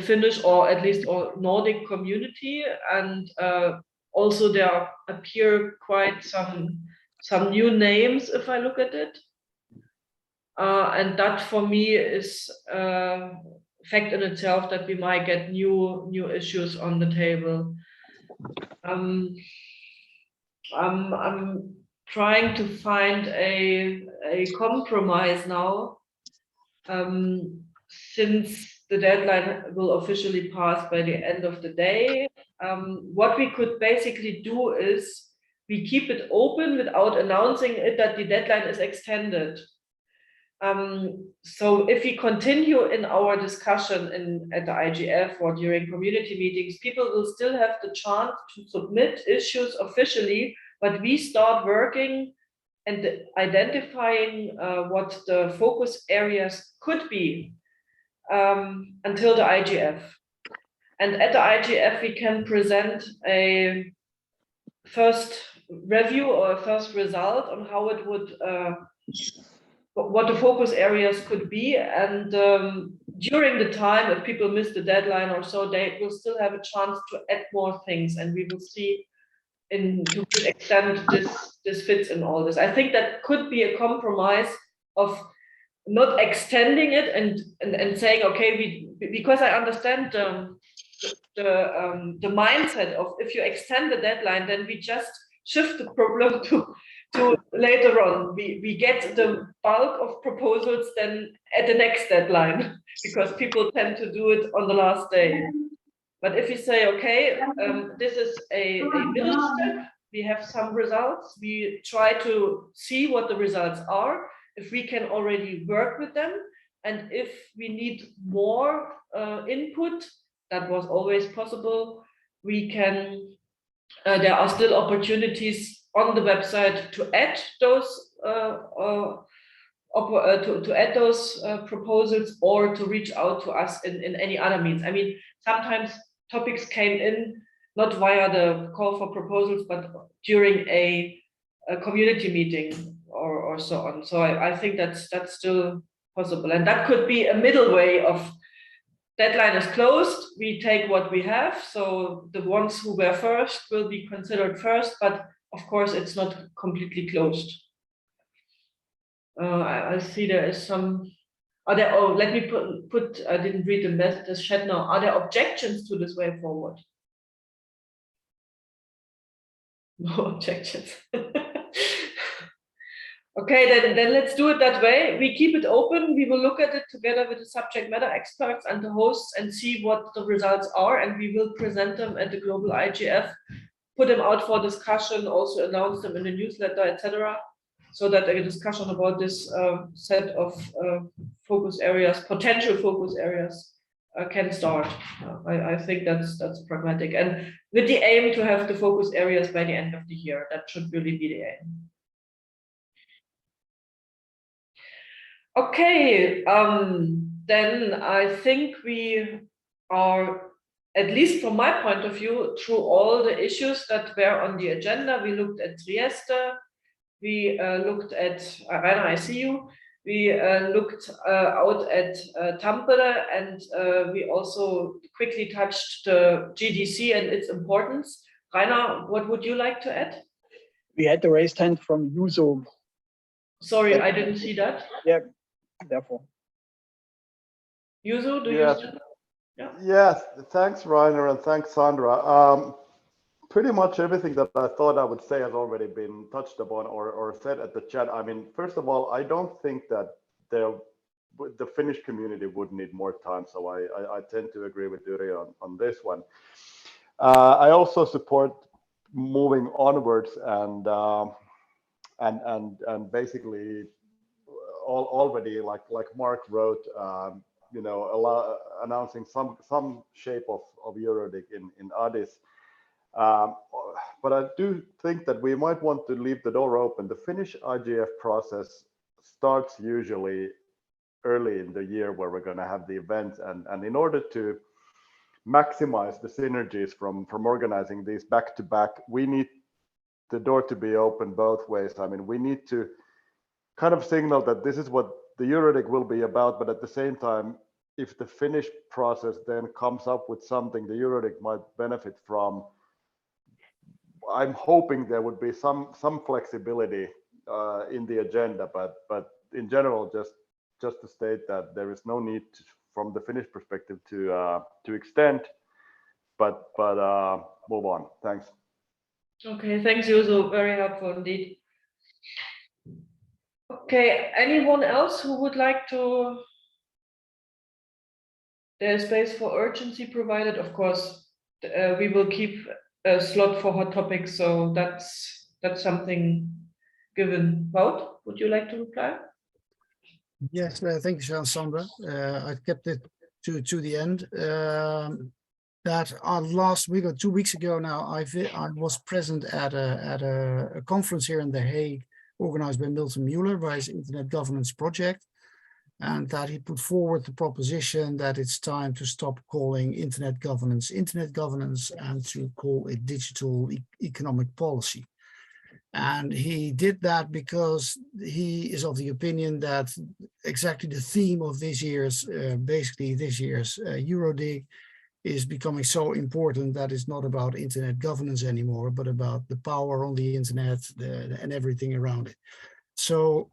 Finnish, or at least Nordic community, and also there appear quite some new names if I look at it, and that for me is fact in itself that we might get new issues on the table. I'm trying to find a compromise now, since the deadline will officially pass by the end of the day. What we could basically do is we keep it open without announcing it that the deadline is extended. So if we continue in our discussion at the IGF or during community meetings, people will still have the chance to submit issues officially, but we start working and identifying what the focus areas could be until the IGF. And at the IGF, we can present a first review or a first result on how it would, what the focus areas could be. And during the time, if people miss the deadline or so, they will still have a chance to add more things, and we will see to what extent this fits in all this. I think that could be a compromise of not extending it and saying, okay, because I understand the mindset of if you extend the deadline, then we just shift the problem to later on. We get the bulk of proposals then at the next deadline, because people tend to do it on the last day. But if we say, okay, this is a middle step, we have some results, we try to see what the results are, if we can already work with them, and if we need more input, that was always possible, we can, there are still opportunities on the website to add those proposals, or to reach out to us in any other means. I mean, sometimes topics came in not via the call for proposals, but during a community meeting or so on. So I think that's still possible, and that could be a middle way of deadline is closed, we take what we have, so the ones who were first will be considered first, but of course it's not completely closed. I see there is some Are there, oh, let me put I didn't read the chat now. Are there objections to this way forward? No objections. Okay, then let's do it that way. We keep it open. We will look at it together with the subject matter experts and the hosts and see what the results are. And we will present them at the Global IGF, put them out for discussion, also announce them in the newsletter, etc. So that a discussion about this set of focus areas, potential focus areas, can start. I think that's pragmatic. And with the aim to have the focus areas by the end of the year. That should really be the aim. Okay, then I think we are, at least from my point of view, through all the issues that were on the agenda. We looked at Trieste, we looked at, Rainer, I see you, we looked out at Tampere, and we also quickly touched the GDC and its importance. Rainer, what would you like to add?
We had the raised hand from Juso.
Sorry, I didn't see that.
Yeah. Therefore,
Juso, do
yes.
you? Yeah.
Yes, thanks, Rainer, and thanks, Sandra. Pretty much everything that I thought I would say has already been touched upon or said at the chat. I mean, first of all, I don't think that the Finnish community would need more time, so I tend to agree with Yuri on this one. I also support moving onwards and basically. Already, like Mark wrote, you know, announcing some shape of EuroDIG in Addis. But I do think that we might want to leave the door open. The Finnish IGF process starts usually early in the year where we're going to have the events, and in order to maximize the synergies from organizing these back to back, we need the door to be open both ways. I mean, we need to kind of signal that this is what the EuroDIG will be about, but at the same time, if the Finnish process then comes up with something the EuroDIG might benefit from, I'm hoping there would be some flexibility in the agenda, but in general, just to state that there is no need from the Finnish perspective to extend, but move on. Thanks.
Okay, thanks, Juso. Very helpful indeed. Okay, anyone else who would like to? There's space for urgency provided. Of course, we will keep a slot for hot topics, so that's something given. Wout, would you like to reply?
Yes, thank you, Sandra. I kept it to the end. That last week or 2 weeks ago now, I was present at a conference here in The Hague, organized by Milton Mueller by his Internet Governance Project, and that he put forward the proposition that it's time to stop calling internet governance and to call it digital economic policy. And he did that because he is of the opinion that exactly the theme of this year's, EuroDIG is becoming so important that it's not about internet governance anymore, but about the power on the internet and everything around it. So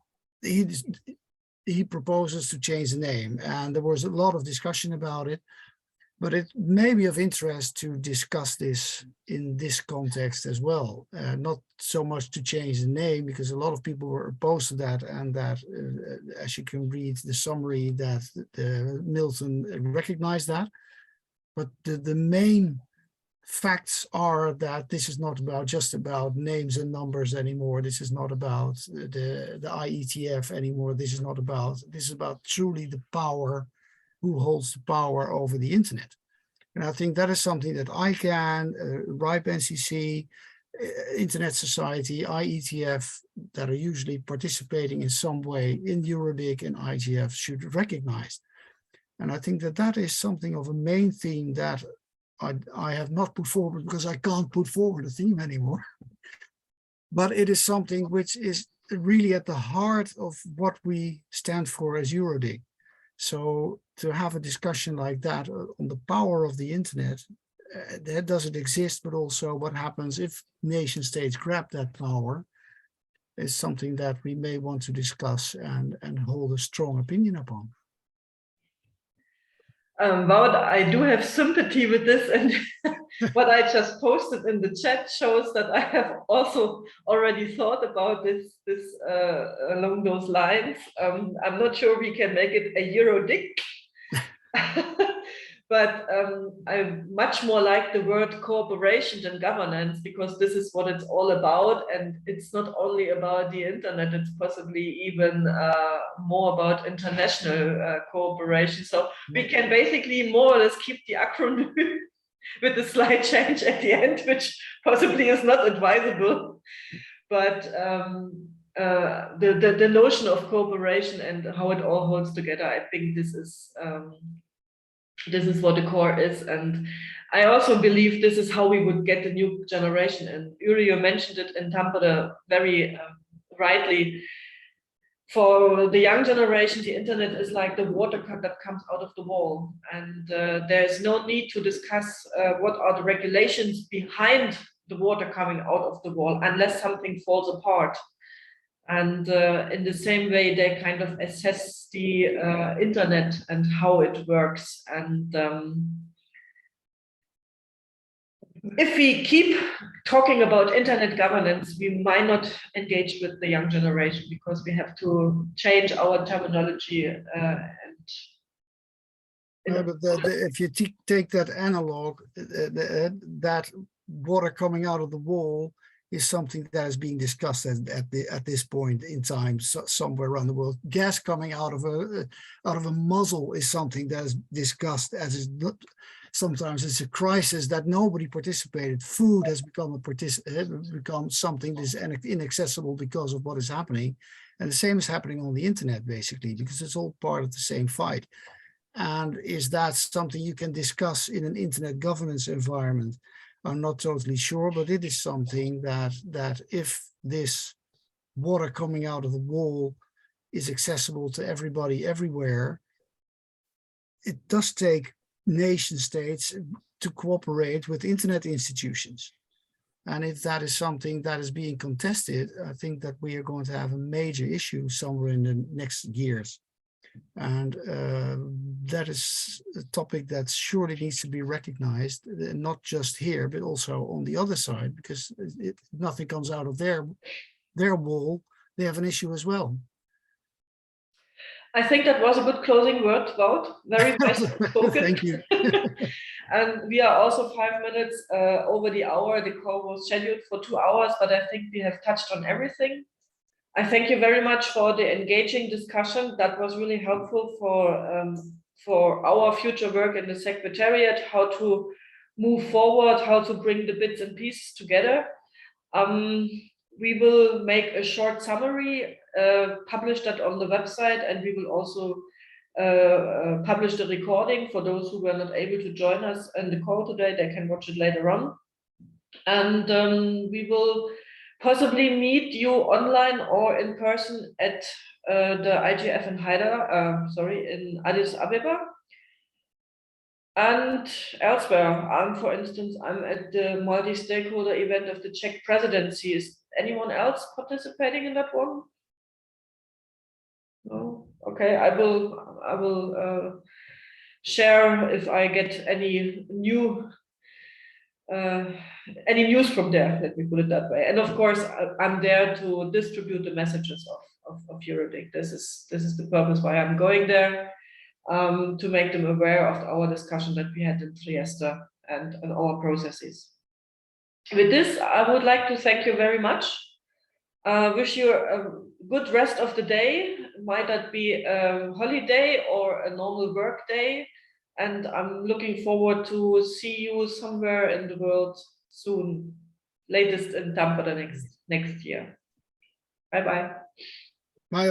he proposes to change the name, and there was a lot of discussion about it, but it may be of interest to discuss this in this context as well. Not so much to change the name, because a lot of people were opposed to that, and that, as you can read the summary, that Milton recognized that. But the main facts are that this is not just about names and numbers anymore. This is not about the IETF anymore. This is about truly the power, who holds the power over the internet. And I think that is something that ICANN, RIPE NCC, Internet Society, IETF, that are usually participating in some way in EuroDIG and IGF should recognize. And I think that is something of a main theme that I have not put forward, because I can't put forward a theme anymore. But it is something which is really at the heart of what we stand for as EuroDIG. So to have a discussion like that on the power of the internet, that doesn't exist, but also what happens if nation states grab that power, is something that we may want to discuss and hold a strong opinion upon.
Wout, I do have sympathy with this, and what I just posted in the chat shows that I have also already thought about this along those lines. I'm not sure we can make it a EuroDIG, but I much more like the word cooperation than governance, because this is what it's all about, and it's not only about the internet, it's possibly even more about international cooperation. So we can basically more or less keep the acronym with the slight change at the end, which possibly is not advisable. But the notion of cooperation and how it all holds together, I think this is what the core is. And I also believe this is how we would get the new generation. And Yuri, you mentioned it in Tampere very rightly. For the young generation, the internet is like the water cup that comes out of the wall. And there's no need to discuss what are the regulations behind the water coming out of the wall unless something falls apart. And in the same way, they kind of assess the internet and how it works. And if we keep talking about internet governance, we might not engage with the young generation, because we have to change our terminology.
But if you take that analog, that water coming out of the wall is something that is being discussed at this point in time somewhere around the world. Gas coming out of a muzzle is something that is discussed as is not. Sometimes it's a crisis that nobody participated. Food has become something that is inaccessible because of what is happening, and the same is happening on the internet, basically, because it's all part of the same fight. And is that something you can discuss in an internet governance environment? I'm not totally sure, but it is something that if this water coming out of the wall is accessible to everybody everywhere, it does take nation states to cooperate with internet institutions. And if that is something that is being contested, I think that we are going to have a major issue somewhere in the next years. And that is a topic that surely needs to be recognized, not just here, but also on the other side, because nothing comes out of their wall, they have an issue as well.
I think that was a good closing word, Wout. Very nice spoken.
Thank you.
And we are also 5 minutes over the hour. The call was scheduled for 2 hours, but I think we have touched on everything. I thank you very much for the engaging discussion. That was really helpful for our future work in the Secretariat, how to move forward, how to bring the bits and pieces together. We will make a short summary, publish that on the website, and we will also publish the recording for those who were not able to join us in the call today. They can watch it later on. And we will possibly meet you online or in person at the IGF in in Addis Ababa. And elsewhere, for instance, I'm at the multi-stakeholder event of the Czech presidency. Is anyone else participating in that one? No? Okay, I will share if I get any news from there, let me put it that way. And of course, I'm there to distribute the messages of EuroDIG. This is the purpose why I'm going there, to make them aware of our discussion that we had in Trieste and our processes. With this, I would like to thank you very much. Wish you a good rest of the day. Might that be a holiday or a normal work day? And I'm looking forward to see you somewhere in the world soon, latest in Tampere next year. Bye-bye.
Bye all.